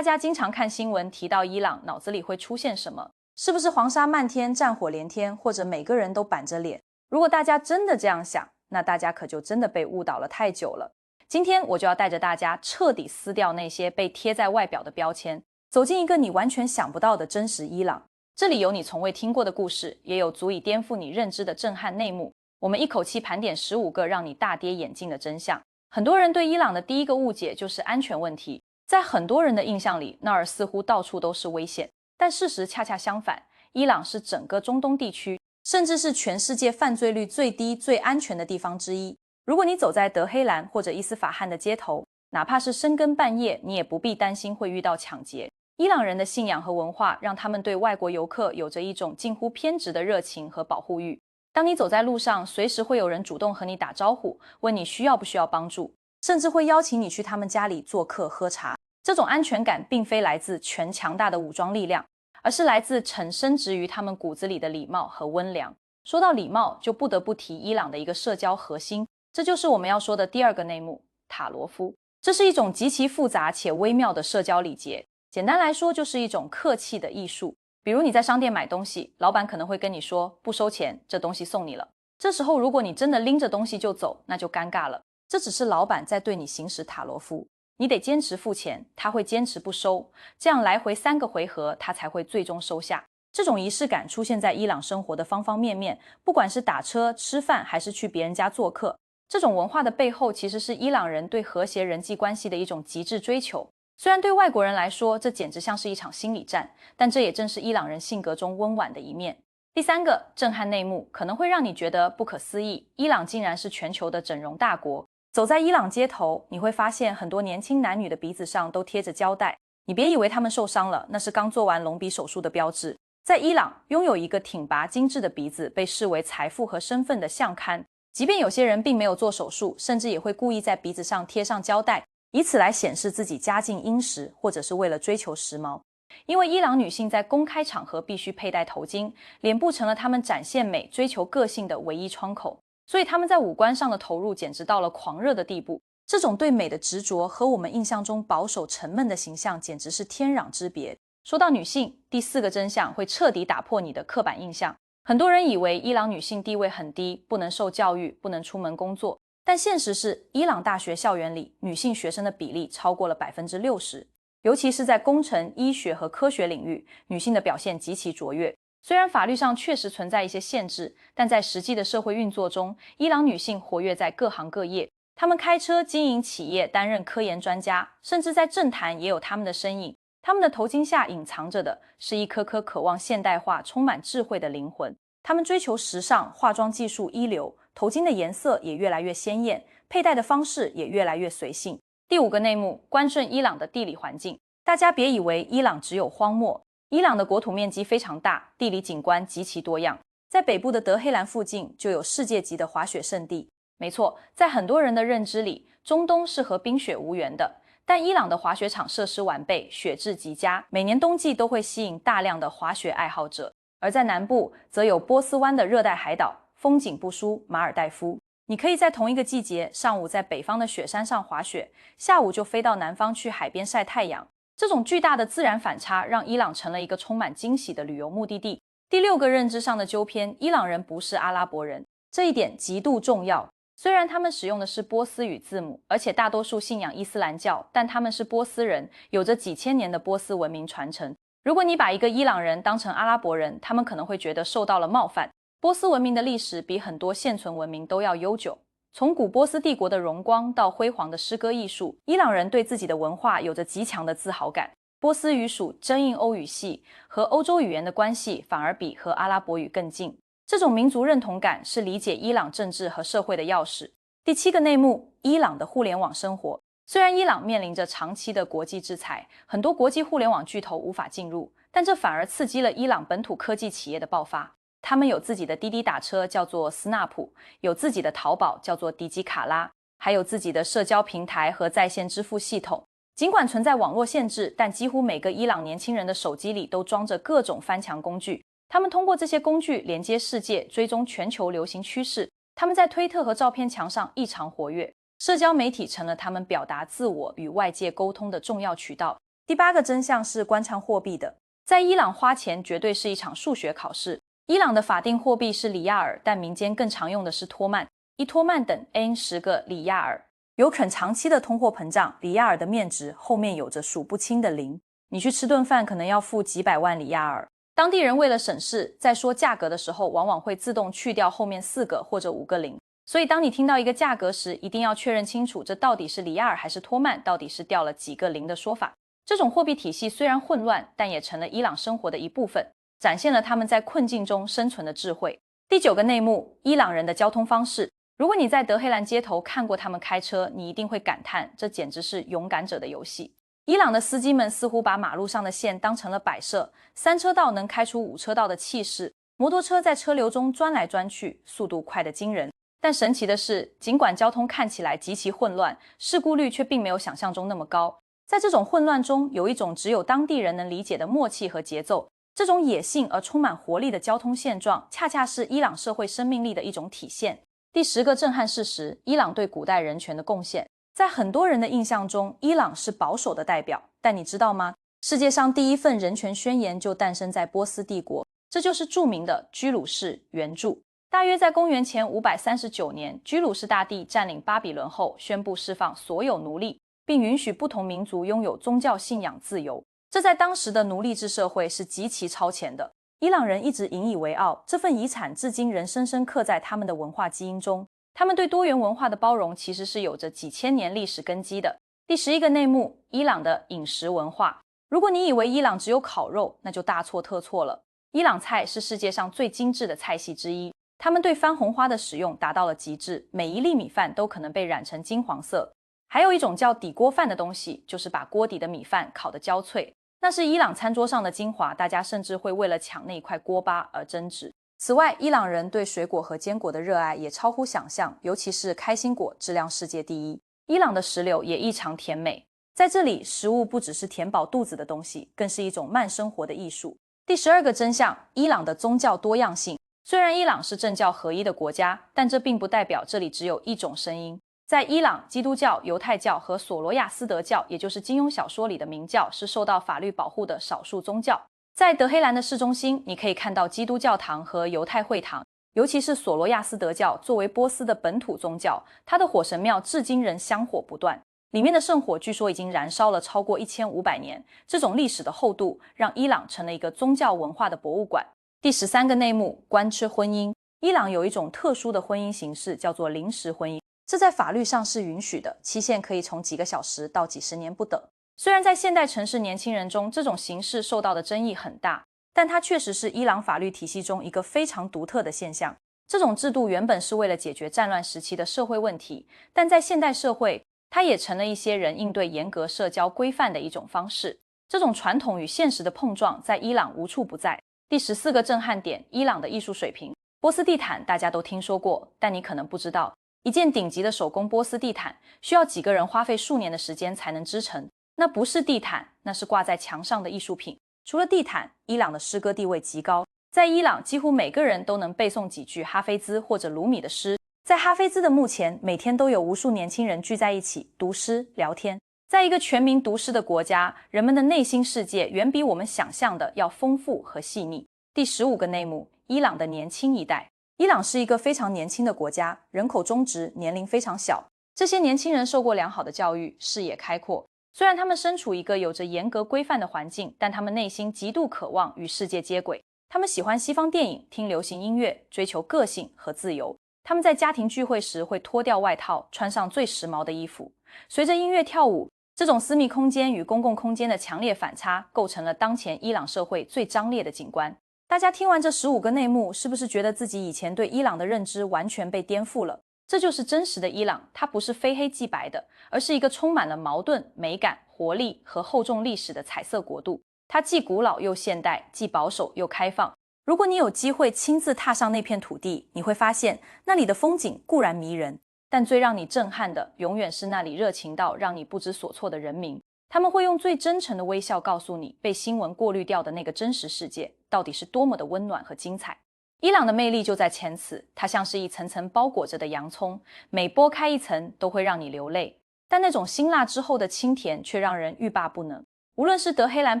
大家经常看新闻提到伊朗，脑子里会出现什么？是不是黄沙漫天、战火连天，或者每个人都板着脸？如果大家真的这样想，那大家可就真的被误导了太久了。今天我就要带着大家彻底撕掉那些被贴在外表的标签，走进一个你完全想不到的真实伊朗。这里有你从未听过的故事，也有足以颠覆你认知的震撼内幕。我们一口气盘点15个让你大跌眼镜的真相。很多人对伊朗的第一个误解就是安全问题，在很多人的印象里，那儿似乎到处都是危险，但事实恰恰相反，伊朗是整个中东地区，甚至是全世界犯罪率最低、最安全的地方之一。如果你走在德黑兰或者伊斯法罕的街头，哪怕是深更半夜，你也不必担心会遇到抢劫。伊朗人的信仰和文化让他们对外国游客有着一种近乎偏执的热情和保护欲。当你走在路上，随时会有人主动和你打招呼，问你需要不需要帮助，甚至会邀请你去他们家里做客喝茶。这种安全感并非来自全强大的武装力量，而是来自沉深植于他们骨子里的礼貌和温良。说到礼貌，就不得不提伊朗的一个社交核心，这就是我们要说的第二个内幕——塔罗夫。这是一种极其复杂且微妙的社交礼节，简单来说就是一种客气的艺术。比如你在商店买东西，老板可能会跟你说不收钱，这东西送你了。这时候如果你真的拎着东西就走，那就尴尬了。这只是老板在对你行使塔罗夫，你得坚持付钱，他会坚持不收，这样来回3个回合，他才会最终收下。这种仪式感出现在伊朗生活的方方面面，不管是打车、吃饭，还是去别人家做客。这种文化的背后，其实是伊朗人对和谐人际关系的一种极致追求。虽然对外国人来说，这简直像是一场心理战，但这也正是伊朗人性格中温婉的一面。第3个震撼内幕，可能会让你觉得不可思议，伊朗竟然是全球的整容大国。走在伊朗街头，你会发现很多年轻男女的鼻子上都贴着胶带，你别以为他们受伤了，那是刚做完隆鼻手术的标志。在伊朗，拥有一个挺拔精致的鼻子被视为财富和身份的相刊，即便有些人并没有做手术，甚至也会故意在鼻子上贴上胶带，以此来显示自己家境殷实，或者是为了追求时髦。因为伊朗女性在公开场合必须佩戴头巾，脸部成了她们展现美、追求个性的唯一窗口，所以她们在五官上的投入简直到了狂热的地步。这种对美的执着和我们印象中保守沉闷的形象简直是天壤之别。说到女性，第4个真相会彻底打破你的刻板印象。很多人以为伊朗女性地位很低，不能受教育，不能出门工作，但现实是，伊朗大学校园里女性学生的比例超过了60%，尤其是在工程、医学和科学领域，女性的表现极其卓越。虽然法律上确实存在一些限制，但在实际的社会运作中，伊朗女性活跃在各行各业，她们开车、经营企业、担任科研专家，甚至在政坛也有她们的身影。她们的头巾下隐藏着的是一颗颗渴望现代化、充满智慧的灵魂。她们追求时尚，化妆技术一流，头巾的颜色也越来越鲜艳，佩戴的方式也越来越随性。第5个内幕，关顺伊朗的地理环境。大家别以为伊朗只有荒漠，伊朗的国土面积非常大，地理景观极其多样。在北部的德黑兰附近就有世界级的滑雪胜地。没错，在很多人的认知里，中东是和冰雪无缘的，但伊朗的滑雪场设施完备，雪质极佳，每年冬季都会吸引大量的滑雪爱好者。而在南部则有波斯湾的热带海岛，风景不输马尔代夫。你可以在同一个季节，上午在北方的雪山上滑雪，下午就飞到南方去海边晒太阳。这种巨大的自然反差让伊朗成了一个充满惊喜的旅游目的地。第6个认知上的纠偏，伊朗人不是阿拉伯人，这一点极度重要。虽然他们使用的是波斯语字母，而且大多数信仰伊斯兰教，但他们是波斯人，有着几千年的波斯文明传承。如果你把一个伊朗人当成阿拉伯人，他们可能会觉得受到了冒犯。波斯文明的历史比很多现存文明都要悠久，从古波斯帝国的荣光到辉煌的诗歌艺术，伊朗人对自己的文化有着极强的自豪感。波斯语属真印欧语系，和欧洲语言的关系反而比和阿拉伯语更近。这种民族认同感是理解伊朗政治和社会的钥匙。第7个内幕，伊朗的互联网生活。虽然伊朗面临着长期的国际制裁，很多国际互联网巨头无法进入，但这反而刺激了伊朗本土科技企业的爆发。他们有自己的滴滴打车，叫做 Snap， 有自己的淘宝，叫做迪吉卡拉，还有自己的社交平台和在线支付系统。尽管存在网络限制，但几乎每个伊朗年轻人的手机里都装着各种翻墙工具。他们通过这些工具连接世界，追踪全球流行趋势。他们在推特和照片墙上异常活跃，社交媒体成了他们表达自我与外界沟通的重要渠道。第第8个真相是官场货币的。在伊朗花钱绝对是一场数学考试。伊朗的法定货币是里亚尔，但民间更常用的是托曼，一托曼等 n10个里亚尔。有肯长期的通货膨胀，里亚尔的面值后面有着数不清的零，你去吃顿饭可能要付几百万里亚尔。当地人为了省事，在说价格的时候往往会自动去掉后面4个或者5个零，所以当你听到一个价格时，一定要确认清楚这到底是里亚尔还是托曼，到底是掉了几个零的说法。这种货币体系虽然混乱，但也成了伊朗生活的一部分，展现了他们在困境中生存的智慧。第9个内幕，伊朗人的交通方式。如果你在德黑兰街头看过他们开车，你一定会感叹，这简直是勇敢者的游戏。伊朗的司机们似乎把马路上的线当成了摆设，3车道能开出5车道的气势，摩托车在车流中钻来钻去，速度快得惊人。但神奇的是，尽管交通看起来极其混乱，事故率却并没有想象中那么高。在这种混乱中，有一种只有当地人能理解的默契和节奏。这种野性而充满活力的交通现状，恰恰是伊朗社会生命力的一种体现。第10个震撼事实，伊朗对古代人权的贡献。在很多人的印象中，伊朗是保守的代表，但你知道吗？世界上第一份人权宣言就诞生在波斯帝国，这就是著名的居鲁士原著。大约在公元前539年，居鲁士大帝占领巴比伦后，宣布释放所有奴隶，并允许不同民族拥有宗教信仰自由。这在当时的奴隶制社会是极其超前的。伊朗人一直引以为傲，这份遗产至今仍深深刻在他们的文化基因中。他们对多元文化的包容其实是有着几千年历史根基的。第11个内幕，伊朗的饮食文化。如果你以为伊朗只有烤肉，那就大错特错了。伊朗菜是世界上最精致的菜系之一，他们对番红花的使用达到了极致，每一粒米饭都可能被染成金黄色。还有一种叫底锅饭的东西，就是把锅底的米饭烤得焦脆，那是伊朗餐桌上的精华，大家甚至会为了抢那一块锅巴而争执。此外，伊朗人对水果和坚果的热爱也超乎想象，尤其是开心果质量世界第一。伊朗的石榴也异常甜美，在这里，食物不只是填饱肚子的东西，更是一种慢生活的艺术。第12个真相，伊朗的宗教多样性。虽然伊朗是政教合一的国家，但这并不代表这里只有一种声音。在伊朗，基督教、犹太教和索罗亚斯德教，也就是金庸小说里的明教，是受到法律保护的少数宗教。在德黑兰的市中心，你可以看到基督教堂和犹太会堂，尤其是索罗亚斯德教作为波斯的本土宗教，它的火神庙至今仍香火不断，里面的圣火据说已经燃烧了超过1500年。这种历史的厚度让伊朗成了一个宗教文化的博物馆。第13个内幕，官吃婚姻。伊朗有一种特殊的婚姻形式，叫做临时婚姻，这在法律上是允许的，期限可以从几个小时到几十年不等。虽然在现代城市年轻人中，这种形式受到的争议很大，但它确实是伊朗法律体系中一个非常独特的现象。这种制度原本是为了解决战乱时期的社会问题，但在现代社会，它也成了一些人应对严格社交规范的一种方式。这种传统与现实的碰撞在伊朗无处不在。第14个震撼点，伊朗的艺术水平。波斯地毯大家都听说过，但你可能不知道，一件顶级的手工波斯地毯需要几个人花费数年的时间才能织成。那不是地毯，那是挂在墙上的艺术品。除了地毯，伊朗的诗歌地位极高。在伊朗，几乎每个人都能背诵几句哈菲兹或者鲁米的诗。在哈菲兹的墓前，每天都有无数年轻人聚在一起读诗、聊天。在一个全民读诗的国家，人们的内心世界远比我们想象的要丰富和细腻。第15个内幕，伊朗的年轻一代。伊朗是一个非常年轻的国家，人口中值，年龄非常小。这些年轻人受过良好的教育，视野开阔。虽然他们身处一个有着严格规范的环境，但他们内心极度渴望与世界接轨。他们喜欢西方电影，听流行音乐，追求个性和自由。他们在家庭聚会时会脱掉外套，穿上最时髦的衣服，随着音乐跳舞。这种私密空间与公共空间的强烈反差，构成了当前伊朗社会最张烈的景观。大家听完这15个内幕，是不是觉得自己以前对伊朗的认知完全被颠覆了？这就是真实的伊朗，它不是非黑即白的，而是一个充满了矛盾、美感、活力和厚重历史的彩色国度。它既古老又现代，既保守又开放。如果你有机会亲自踏上那片土地，你会发现那里的风景固然迷人，但最让你震撼的，永远是那里热情到让你不知所措的人民。他们会用最真诚的微笑告诉你，被新闻过滤掉的那个真实世界到底是多么的温暖和精彩。伊朗的魅力就在前此，它像是一层层包裹着的洋葱，每剥开一层都会让你流泪，但那种辛辣之后的清甜却让人欲罢不能。无论是德黑兰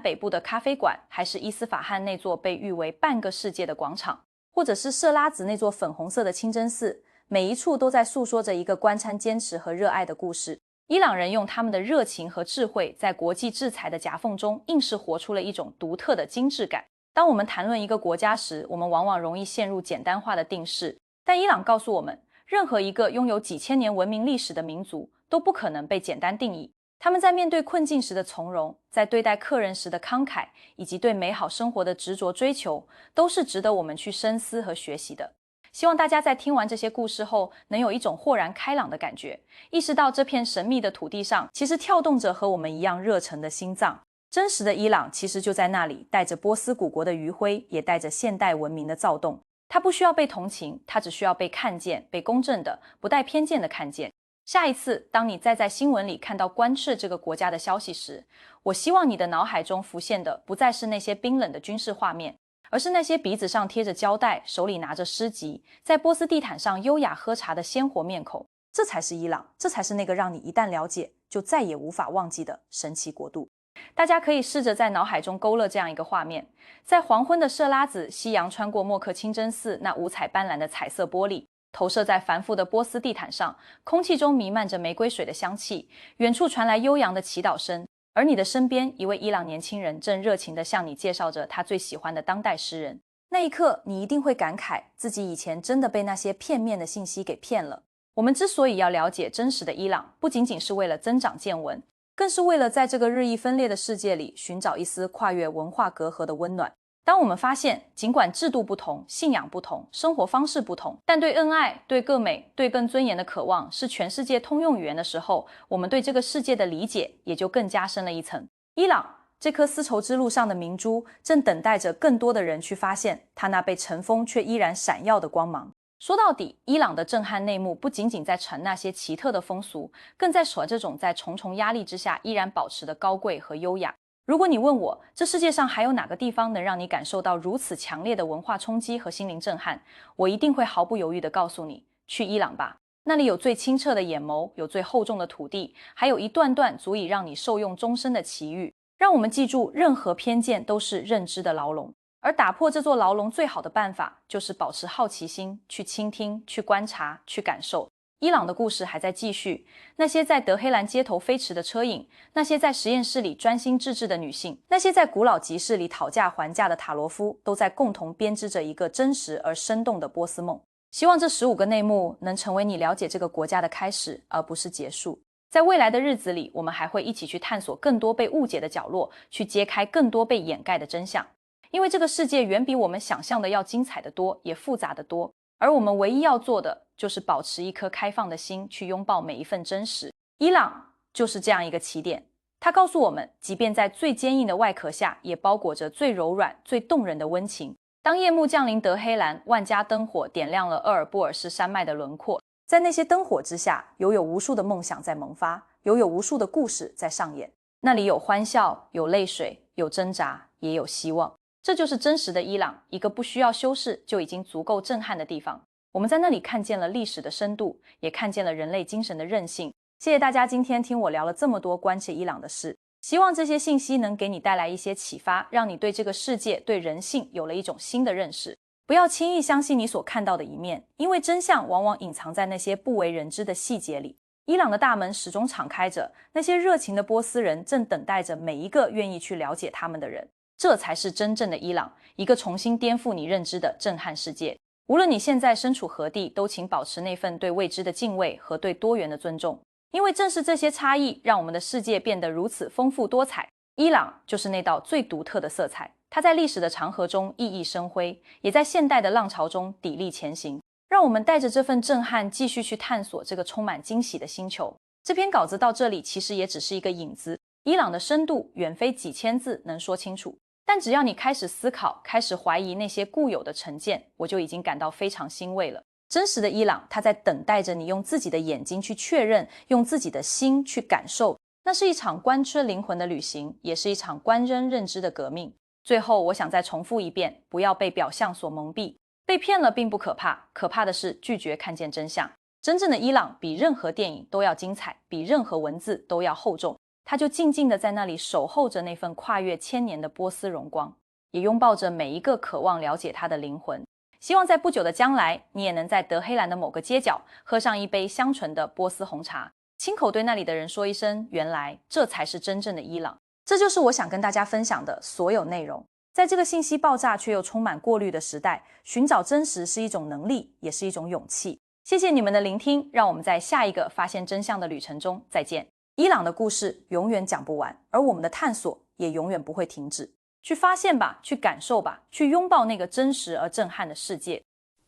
北部的咖啡馆，还是伊斯法罕那座被誉为半个世界的广场，或者是设拉子那座粉红色的清真寺，每一处都在诉说着一个官餐坚持和热爱的故事。伊朗人用他们的热情和智慧，在国际制裁的夹缝中，硬是活出了一种独特的精致感。当我们谈论一个国家时，我们往往容易陷入简单化的定式，但伊朗告诉我们，任何一个拥有几千年文明历史的民族都不可能被简单定义。他们在面对困境时的从容，在对待客人时的慷慨，以及对美好生活的执着追求，都是值得我们去深思和学习的。希望大家在听完这些故事后，能有一种豁然开朗的感觉，意识到这片神秘的土地上，其实跳动着和我们一样热忱的心脏。真实的伊朗其实就在那里，带着波斯古国的余晖，也带着现代文明的躁动。它不需要被同情，它只需要被看见，被公正的、不带偏见的看见。下一次，当你再在新闻里看到关切这个国家的消息时，我希望你的脑海中浮现的不再是那些冰冷的军事画面，而是那些鼻子上贴着胶带、手里拿着诗集，在波斯地毯上优雅喝茶的鲜活面孔。这才是伊朗，这才是那个让你一旦了解就再也无法忘记的神奇国度。大家可以试着在脑海中勾勒这样一个画面：在黄昏的设拉子，夕阳穿过默克清真寺那五彩斑斓的彩色玻璃，投射在繁复的波斯地毯上，空气中弥漫着玫瑰水的香气，远处传来悠扬的祈祷声，而你的身边，一位伊朗年轻人正热情地向你介绍着他最喜欢的当代诗人。那一刻，你一定会感慨，自己以前真的被那些片面的信息给骗了。我们之所以要了解真实的伊朗，不仅仅是为了增长见闻，更是为了在这个日益分裂的世界里寻找一丝跨越文化隔阂的温暖。当我们发现，尽管制度不同、信仰不同、生活方式不同，但对恩爱、对更美、对更尊严的渴望是全世界通用语言的时候，我们对这个世界的理解也就更加深了一层。伊朗这颗丝绸之路上的明珠，正等待着更多的人去发现它那被尘封却依然闪耀的光芒。说到底，伊朗的震撼内幕不仅仅在传那些奇特的风俗，更在说这种在重重压力之下依然保持的高贵和优雅。如果你问我，这世界上还有哪个地方能让你感受到如此强烈的文化冲击和心灵震撼，我一定会毫不犹豫地告诉你，去伊朗吧。那里有最清澈的眼眸，有最厚重的土地，还有一段段足以让你受用终身的奇遇。让我们记住，任何偏见都是认知的牢笼，而打破这座牢笼最好的办法，就是保持好奇心，去倾听，去观察，去感受。伊朗的故事还在继续，那些在德黑兰街头飞驰的车影，那些在实验室里专心致志的女性，那些在古老集市里讨价还价的塔罗夫，都在共同编织着一个真实而生动的波斯梦。希望这15个内幕能成为你了解这个国家的开始，而不是结束。在未来的日子里，我们还会一起去探索更多被误解的角落，去揭开更多被掩盖的真相。因为这个世界远比我们想象的要精彩得多，也复杂得多。而我们唯一要做的，就是保持一颗开放的心，去拥抱每一份真实。伊朗就是这样一个起点，它告诉我们，即便在最坚硬的外壳下，也包裹着最柔软、最动人的温情。当夜幕降临德黑兰，万家灯火点亮了鄂尔布尔士山脉的轮廓，在那些灯火之下，有无数的梦想在萌发，有无数的故事在上演。那里有欢笑，有泪水，有挣扎，也有希望。这就是真实的伊朗，一个不需要修饰就已经足够震撼的地方。我们在那里看见了历史的深度，也看见了人类精神的韧性。谢谢大家今天听我聊了这么多关切伊朗的事，希望这些信息能给你带来一些启发，让你对这个世界、对人性有了一种新的认识。不要轻易相信你所看到的一面，因为真相往往隐藏在那些不为人知的细节里。伊朗的大门始终敞开着，那些热情的波斯人正等待着每一个愿意去了解他们的人。这才是真正的伊朗，一个重新颠覆你认知的震撼世界。无论你现在身处何地，都请保持那份对未知的敬畏和对多元的尊重，因为正是这些差异，让我们的世界变得如此丰富多彩。伊朗就是那道最独特的色彩，它在历史的长河中熠熠生辉，也在现代的浪潮中砥砺前行。让我们带着这份震撼，继续去探索这个充满惊喜的星球。这篇稿子到这里其实也只是一个引子，伊朗的深度远非几千字能说清楚。但只要你开始思考，开始怀疑那些固有的成见，我就已经感到非常欣慰了。真实的伊朗，它在等待着你用自己的眼睛去确认，用自己的心去感受。那是一场关吃灵魂的旅行，也是一场关扔认知的革命。最后，我想再重复一遍，不要被表象所蒙蔽。被骗了并不可怕，可怕的是拒绝看见真相。真正的伊朗比任何电影都要精彩，比任何文字都要厚重。他就静静地在那里守候着那份跨越千年的波斯荣光，也拥抱着每一个渴望了解他的灵魂。希望在不久的将来，你也能在德黑兰的某个街角喝上一杯香醇的波斯红茶，亲口对那里的人说一声，原来这才是真正的伊朗。这就是我想跟大家分享的所有内容。在这个信息爆炸却又充满过滤的时代，寻找真实是一种能力，也是一种勇气。谢谢你们的聆听，让我们在下一个发现真相的旅程中再见。伊朗的故事永遠講不完，而我們的探索也永遠不會停止。去發現吧，去感受吧，去擁抱那個真實而震撼的世界。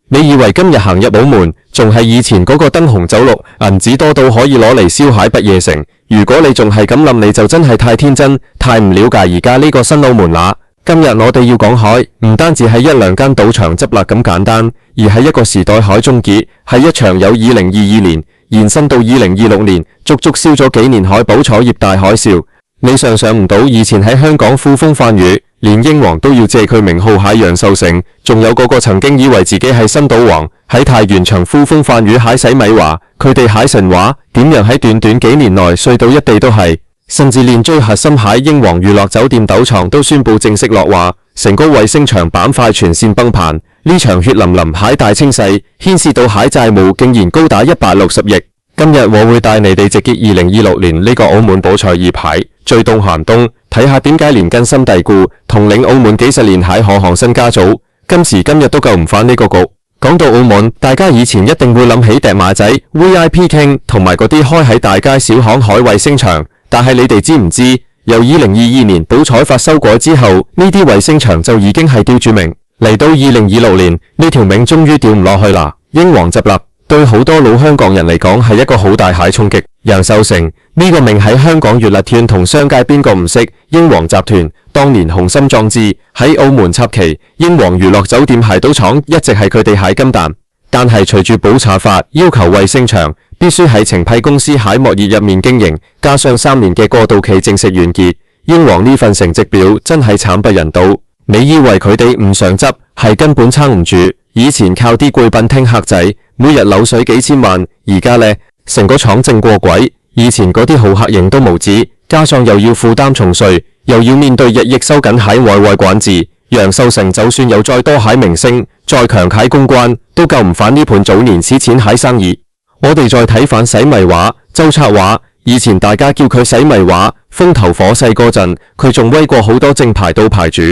你以為今日行入澳門，仲係以前嗰個燈紅酒綠、銀紙多到可以攞嚟燒蟹不夜城？如果你仲係咁諗，你就真係太天真，太唔了解而家呢個新澳門啦。今日我哋要講海，唔單止係一兩間賭場執笠咁簡單，而係一個時代海終結，係一場由2022年延伸到2026年，足足燒咗幾年海保彩業大海嘯。你想唔到以前喺香港呼風喚雨，連英皇都要借佢名號蟹楊秀成，仲有嗰個曾經以為自己係新賭王，喺太原場呼風喚雨蟹洗米華，佢哋蟹神話點樣喺短短幾年內碎到一地都係，甚至連最核心蟹英皇娛樂酒店賭場都宣布正式落畫，成個衛星場板塊全線崩盤。呢場血淋淋蟹大清洗牽涉到蟹債務竟然高達160億。今日我會帶你哋直擊2026年呢個澳門保彩業蟹最凍寒冬，睇下點解連根深蒂固統領澳門幾十年蟹河航新家族，今時今日都救唔返呢個局。講到澳門，大家以前一定會諗起疊馬仔、VIP King 同埋嗰啲開喺大街小巷海衛星場，但係你哋知唔知，由2022年保彩法修改之後，呢啲衛星場就已經係吊住命。嚟到2026年，呢條命終於吊唔落去啦，英皇執笠。對好多老香港人嚟講係一個好大蟹衝擊。楊秀成呢個名喺香港越立斷同商界邊個唔識？英皇集團當年雄心壯志喺澳門插旗，英皇娛樂酒店蟹賭廠一直係佢哋蟹金蛋。但係隨住保彩法要求衛星場必須喺承批公司蟹莫業入面經營，加上3年嘅過渡期正式完結，英皇呢份成績表真係慘不忍睹。你以為佢哋唔想執，係根本撐唔住。以前靠啲貴賓廳客仔每日扭水幾千萬，而家呢，成個廠正過鬼。以前嗰啲好客型都無止，加上又要負擔重稅，又要面對日益收緊蟹外管制，楊秀成就算有再多蟹明星，再強蟹公關，都救唔返呢盤早年史錢蟹生意。我哋再睇返洗米華、周策華，以前大家叫佢洗米華，風頭火勢嗰陣，佢仲威過好多正牌賭牌主。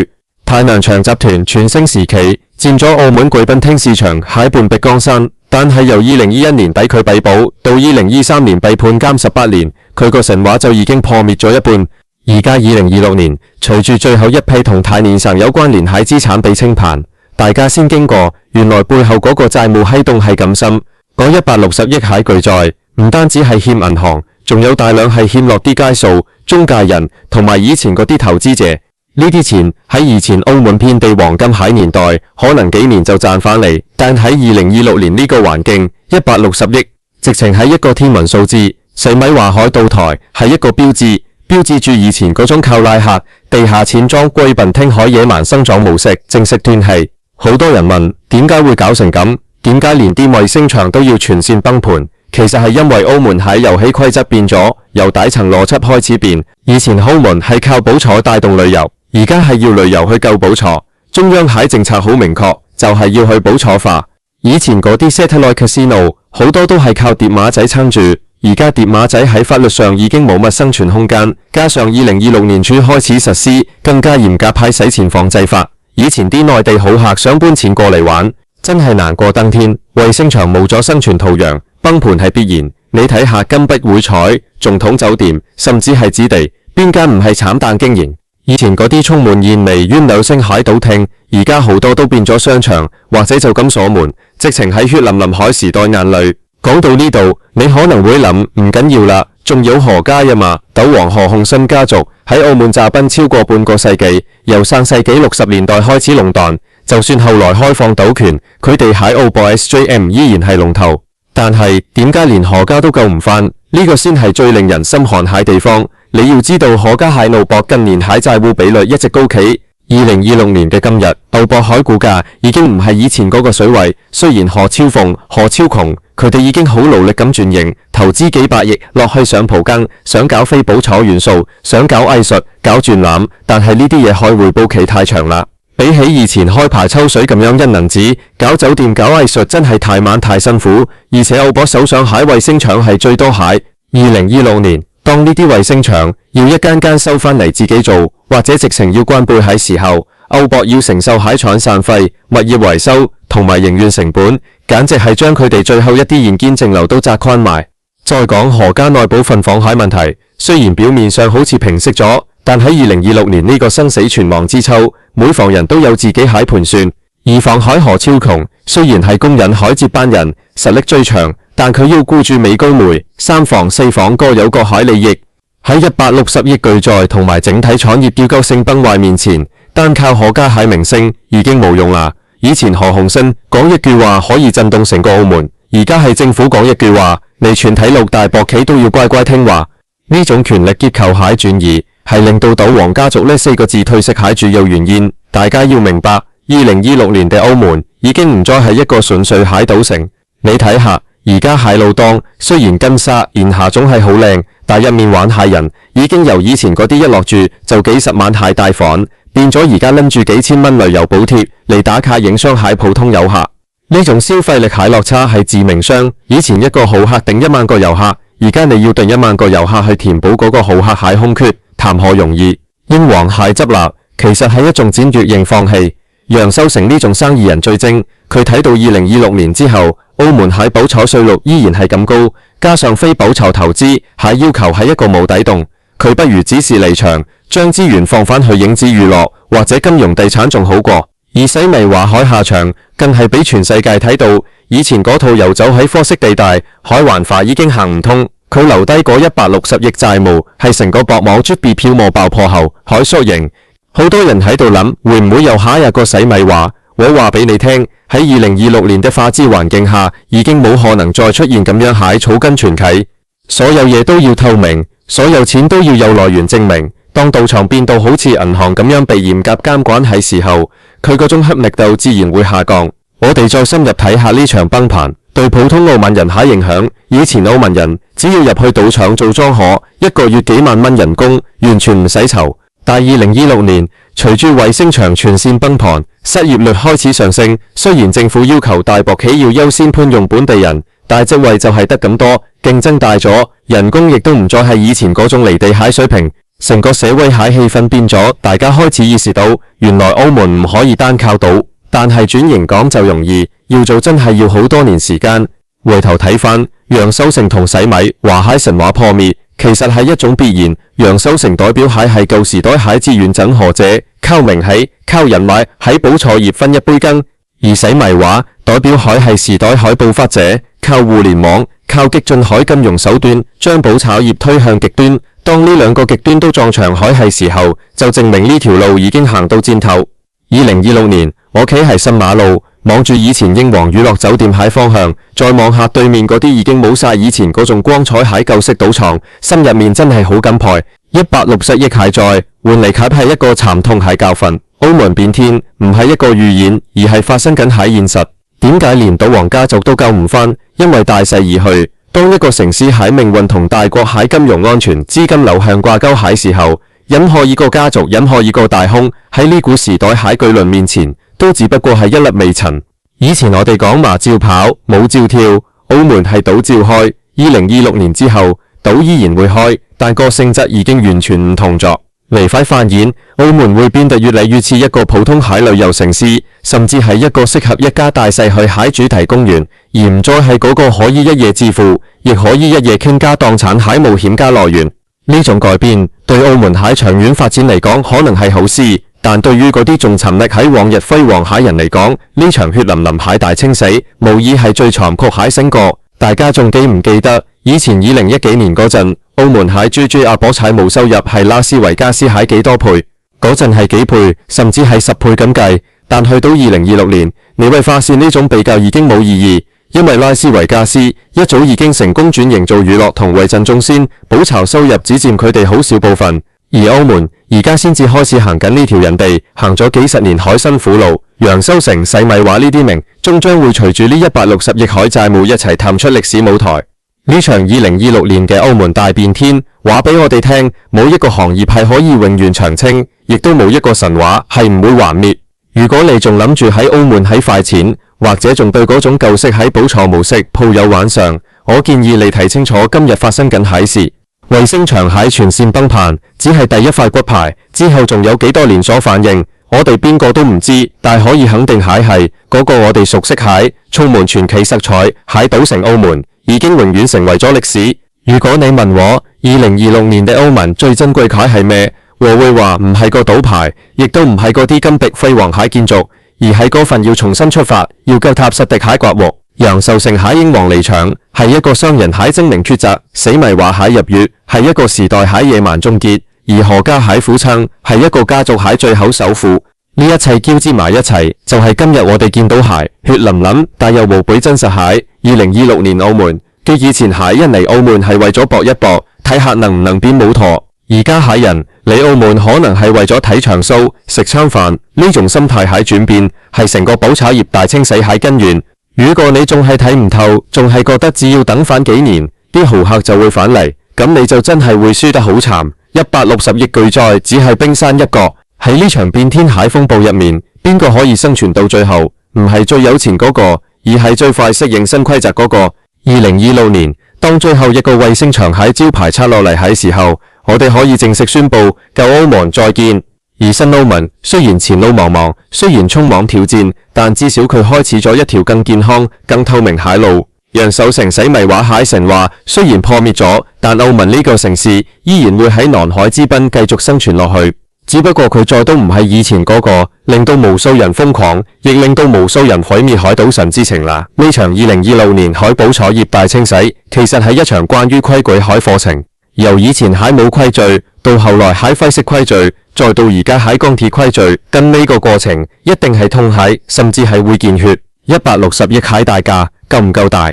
太南長集團全盛時期佔咗澳門貴賓廳市場蟹半壁江山，但係由2021年底佢被捕到2023年被判監18年，佢個神話就已經破滅咗一半。而家2026年，隨住最後一批同太年上有關聯蟹資產被清盤，大家先經過原來背後嗰個債務閪洞係咁深。嗰160億蟹巨債唔單止係欠銀行，仲有大量係欠落啲街數、中介人同埋以前嗰啲投資者。呢啲錢喺以前澳門遍地黃金蟹年代，可能幾年就賺返嚟，但喺2026年呢個環境，160億，直情係一個天文數字。洗米華海賭台係一個標誌住以前嗰種靠拉客、地下錢莊貴賓廳海野蠻生長模式正式斷氣。好多人問點解會搞成咁？點解連啲衛星場都要全線崩盤？其實係因為澳門蟹遊戲規則變咗，由底層邏輯開始變。以前澳門係靠保彩帶動旅遊。而家係要旅遊去救保彩，中央蟹政策好明確，就係要去保彩化。以前嗰啲 satellite casino 好多都係靠疊碼仔撐住，而家疊碼仔喺法律上已經冇乜生存空間，加上2026年初開始實施更加嚴格派洗錢防制法，以前啲內地好客想搬錢過嚟玩，真係難過登天。衛星場冇咗生存土壤，崩盤係必然。你睇下金碧會彩、總統酒店，甚至係置地，邊間唔係慘淡經營？以前嗰啲充滿艷味煙柳星蟹賭廳，而家好多都變咗商場，或者就咁鎖門，直情喺血淋淋海時代眼淚。講到呢度，你可能會諗唔緊要啦，仲有何家啊嘛，賭王何鴻燊家族喺澳門詐賓超過半個世紀，由上世紀60年代開始壟斷，就算後來開放賭權，佢哋喺澳博 SJM 依然係龍頭。但係點解連何家都救唔返？呢個先係最令人心寒蟹地方。你要知道，何家蟹路博近年蟹債務比率一直高企， 2026年嘅今日，澳博海股價已經唔係以前嗰個水位。雖然何超鳳、何超瓊佢哋已經好努力咁轉型，投資幾百億落去上蒲庚，想搞非寶楚元素，想搞藝術，搞展覽，但係呢啲嘢開回報期太長啦。比起以前開牌抽水咁樣印銀紙，搞酒店搞藝術真係太慢太辛苦，而且澳博手上蟹衛星場係最多蟹。2026年，當呢啲衛星場要一間間收返嚟自己做，或者直情要關閉喺時候，澳博要承受蟹廠散費、物業維修同埋營運成本，簡直係將佢哋最後一啲現金淨流都砸寬埋。再講何家內部分房蟹問題，雖然表面上好似平息咗，但喺2026年呢個生死存亡之秋，每房人都有自己蟹盤算。而房海何超瓊雖然係公認海接班人，實力最強，但佢要顧住美高梅三房四房各有各蟹利益，喺160億巨債同埋整體產業結構性崩壞面前，單靠何家蟹名聲已經冇用啦。以前何鴻燊講一句話可以震動成個澳門，而家係政府講一句話，你全體6大博企都要乖乖聽話。呢種權力結構蟹轉移係令到賭王家族呢4個字褪色蟹主要原因。大家要明白，2026年嘅澳門已經唔再係一個純粹蟹賭城。你睇下，而家蟹路檔雖然金沙鹽下總係好靚，但入面玩蟹人已經由以前嗰啲一落住就幾十萬蟹大房，變咗而家拎住幾千蚊旅遊補貼嚟打卡影相蟹普通遊客。呢種消費力蟹落差係致命傷。以前一個好客頂1萬個遊客，而家你要訂1萬個遊客去填補嗰個好客蟹空缺，談何容易？英皇蟹執笠其實係一種戰略性放棄。楊修成呢種生意人最精，佢睇到2026年之後，澳門蟹寶楚稅率依然係咁高，加上非寶楚投資蟹要求係一個無底洞，佢不如指示離場，將資源放返去影子娛樂或者金融地產仲好過。而洗米華海下場更係俾全世界睇到，以前嗰套遊走喺科色地帶海環化已經行唔通，佢留低嗰160億債務係成個博網出幣票務爆破後海縮型。好多人喺度諗會唔會有下一個洗米華？我話俾你聽，喺2026年的法治環境下，已經冇可能再出現咁樣蟹草根全啟，所有嘢都要透明，所有錢都要有來源證明。當賭場變到好似銀行咁樣被嚴格監管喺時候，佢嗰種吸力度自然會下降。我哋再深入睇下呢場崩盤對普通澳門人蟹影響。以前澳門人只要入去賭場做莊荷，一個月幾萬蚊人工，完全唔使愁。但2026年，隨住衛星場全線崩盤，失業率開始上升。雖然政府要求大博企要優先聘用本地人，但職位就係得咁多，競爭大咗，人工亦都唔再係以前嗰種離地蟹水平。成個社會蟹氣氛變咗，大家開始意識到，原來澳門唔可以單靠賭，但係轉型講就容易，要做真係要好多年時間。回頭睇返，楊修成同洗米華蟹神話破滅，其實係一種必然。楊修成代表蟹係舊時代蟹資源整合者，靠名氣、靠人脈喺寶楚業分一杯羹；而洗米華代表蟹係時代海暴發者，靠互聯網、靠激進海金融手段將寶炒業推向極端。當呢兩個極端都撞牆海係時候，就證明呢條路已經行到箭頭。2026年，我企喺新馬路，望住以前英皇娛樂酒店蟹方向，再望下對面嗰啲已經冇晒以前嗰種光彩蟹舊式賭場，心入面真係好感慨。160億蟹債換嚟卻係一個慘痛蟹教訓。澳門變天唔係一個預演，而係發生緊喺現實。點解連賭王家族都救唔返？因為大勢已去。當一個城市蟹命運同大國蟹金融安全、資金流向掛鈎蟹時候，任何一個家族、任何一個大亨喺呢股時代蟹巨輪面前，都只不過係一粒微塵。以前我哋講馬照跑，舞照跳，澳門係賭照開。2026年之後，賭依然會開，但個性質已經完全唔同咗。離快發現，澳門會變得越嚟越似一個普通蟹旅遊城市，甚至係一個適合一家大細去蟹主題公園，而唔再係嗰個可以一夜致富，亦可以一夜傾家蕩產蟹冒險家樂園。呢種改變對澳門蟹長遠發展嚟講可能係好事，但對於嗰啲仲沉溺喺往日輝煌蟹人嚟講，呢場血淋淋蟹大清洗無疑係最殘酷蟹醒覺。大家仲記唔記得以前2010幾年嗰陣，澳門蟹 GG 阿博蟹務收入係拉斯維加斯蟹幾多倍？嗰陣係幾倍，甚至係10倍咁計。但去到2026年，你會發現呢種比較已經冇意義，因為拉斯維加斯一早已經成功轉型做娛樂同會診中心，補償收入只佔佢哋好少部分。而澳門而家先至開始行緊呢條人哋行咗幾十年海辛苦路。楊修成、洗米華呢啲名終將會隨住呢160億海債務一齊探出歷史舞台。呢場2026年嘅澳門大變天，話俾我哋聽，冇一個行業係可以永遠長青，亦都冇一個神話係唔會幻滅。如果你仲諗住喺澳門喺快錢，或者仲對嗰種舊式喺補錯模式抱有幻想，我建議你睇清楚今日發生緊蟹事。衛星長蟹全線崩盤，只係第一塊骨牌，之後仲有幾多連鎖反應，我哋邊個都唔知，但可以肯定蟹係嗰個我哋熟悉蟹，充滿傳奇色彩，蟹賭城澳門已經永遠成為咗歷史。如果你問我2026年嘅澳門最珍貴蟹係咩，我會話唔係個賭牌，亦都唔係嗰啲金碧輝煌蟹建築，而係嗰份要重新出發，要腳踏實地蟹刮鑊。楊受成蟹英王離場，係一個商人蟹精明抉擇；死迷話蟹入獄，係一個時代蟹野蠻終結；而何家蟹苦撐，係一個家族蟹最後首富。呢一切交織埋一齊，就係今日我哋見到蟹血淋淋但又無比真實蟹。2026年澳門嘅以前蟹人嚟澳門係為咗搏一搏，睇下能唔能變冇舵。而家蟹人嚟澳門可能係為咗睇場 show 食餐飯，呢種心態蟹轉變係成個保炒業大清洗蟹根源。如果你仲係睇唔透，仲係覺得只要等返幾年，啲豪客就會返嚟，咁你就真係會輸得好慘。160億巨災只係冰山一角，喺呢場變天蟹風暴入面，邊個可以生存到最後？唔係最有錢嗰個，而係最快適應新規則嗰個。2026年，當最後一個衛星長蟹招牌拆落嚟喺時候，我哋可以正式宣布舊澳門再見。而新澳門雖然前路茫茫，雖然充滿挑戰，但至少佢開始咗一條更健康、更透明蟹路。楊受成洗米華蟹神話雖然破滅咗，但澳門呢個城市依然會喺南海之濱繼續生存落去。只不過佢再都唔係以前嗰個令到無數人瘋狂，亦令到無數人毀滅海賭神之情啦。呢場2026年海保彩業大清洗，其實係一場關於規矩海課程。由以前蟹冇規矩，到後來蟹徽式規矩，再到而家蟹鋼鐵規矩，跟呢個過程一定係痛蟹，甚至係會見血。160億蟹大價夠唔夠大？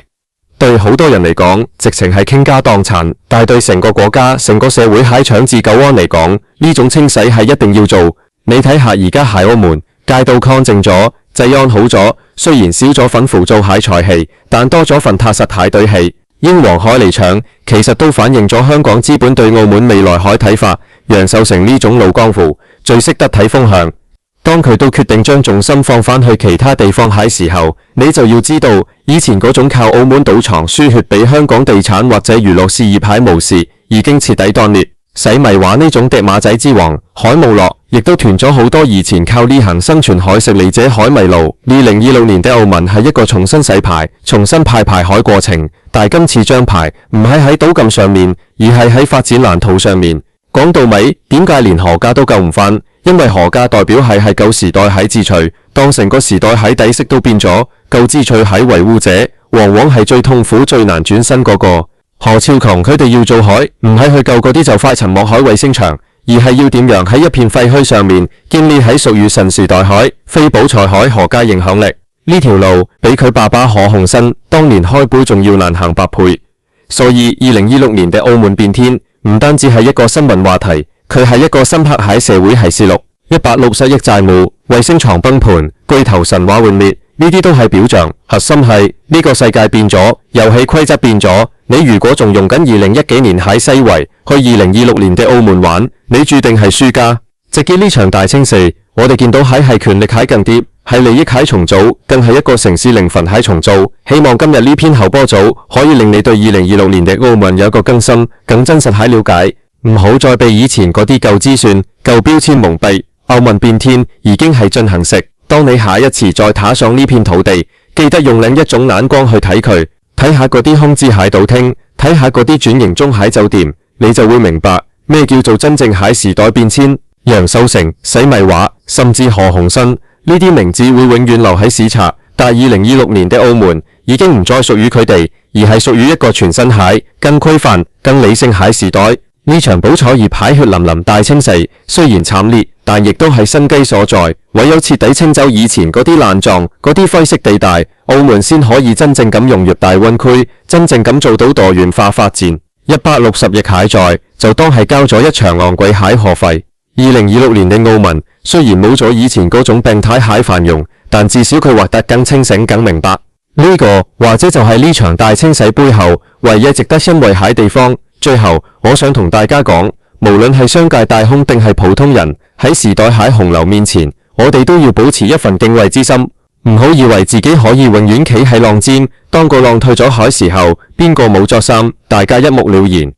對好多人嚟講，直情係傾家蕩產，但係對成個國家、成個社會蟹搶治久安嚟講，呢種清洗係一定要做。你睇下而家蟹澳門街道乾淨咗，治安好咗，雖然少咗份腐造蟹財氣，但多咗份踏實蟹隊氣。英皇海嚟搶，其實都反映咗香港資本對澳門未來海睇法。楊受成呢種老江湖最識得睇風向，當佢都決定將重心放返去其他地方蟹時候，你就要知道以前嗰種靠澳門賭場輸血俾香港地產或者娛樂事業蟹模式已經徹底斷裂。洗米華呢種疊馬仔之王海無樂，亦都斷咗好多以前靠呢行生存海食嚟者海迷路。2026年的澳門係一個重新洗牌、重新派牌海過程，但係今次張牌唔係喺賭禁上面，而係喺發展藍圖上面。講到尾，點解連何家都救唔返？因為何家代表係舊時代蟹智取，當成個時代蟹底色都變咗，舊智取蟹維護者往往係最痛苦、最難轉身嗰個。何超瓊佢哋要做海，唔係去救嗰啲就快沉沒海衛星場，而係要點樣喺一片廢墟上面建立喺屬於新時代海、非保財海何家影響力。呢條路比佢爸爸何鴻燊當年開杯仲要難行100倍。所以2026年嘅澳門變天唔單止係一個新聞話題，佢係一個深刻喺社會係事錄。160億債務、衛星床崩盤、巨頭神話幻滅，呢啲都係表象，核心係呢個世界變咗，遊戲規則變咗。你如果仲用緊2010幾年喺西圍去2026年嘅澳門玩，你注定係輸家。直見呢場大清洗，我哋見到係權力蟹更迭，係利益蟹重組，更係一個城市靈魂蟹重組。希望今日呢篇後波組可以令你對2026年嘅澳門有一個更深、更真實蟹了解，唔好再被以前嗰啲舊資訊、舊標籤蒙蔽。澳門變天已經係進行式，當你下一次再踏上呢片土地，記得用另一種眼光去睇佢。睇下嗰啲空置蟹賭廳，睇下嗰啲轉型中蟹酒店，你就會明白咩叫做真正蟹時代變遷。楊受成、洗米華，甚至何鴻燊呢啲名字會永遠留喺史冊，但2026年嘅澳門已經唔再屬於佢哋，而係屬於一個全新蟹、更規範、更理性蟹時代。呢場保彩業蟹血淋淋大清洗，雖然慘烈，但亦都係生機所在。唯有徹底清走以前嗰啲爛狀、嗰啲灰色地帶，澳門先可以真正咁融入大灣區，真正咁做到多元化發展。160億蟹在，就當係交咗一場昂貴蟹貨費。2026年嘅澳門雖然冇咗以前嗰種病態蟹繁榮，但至少佢活得更清醒、更明白。呢個或者就係呢場大清洗背後唯一值得欣慰蟹地方。最後，我想同大家講，無論係商界大亨定係普通人，喺時代蟹洪流面前，我哋都要保持一份敬畏之心，唔好以為自己可以永遠企喺浪尖，當個浪退咗海時候，邊個冇作心，大家一目了然。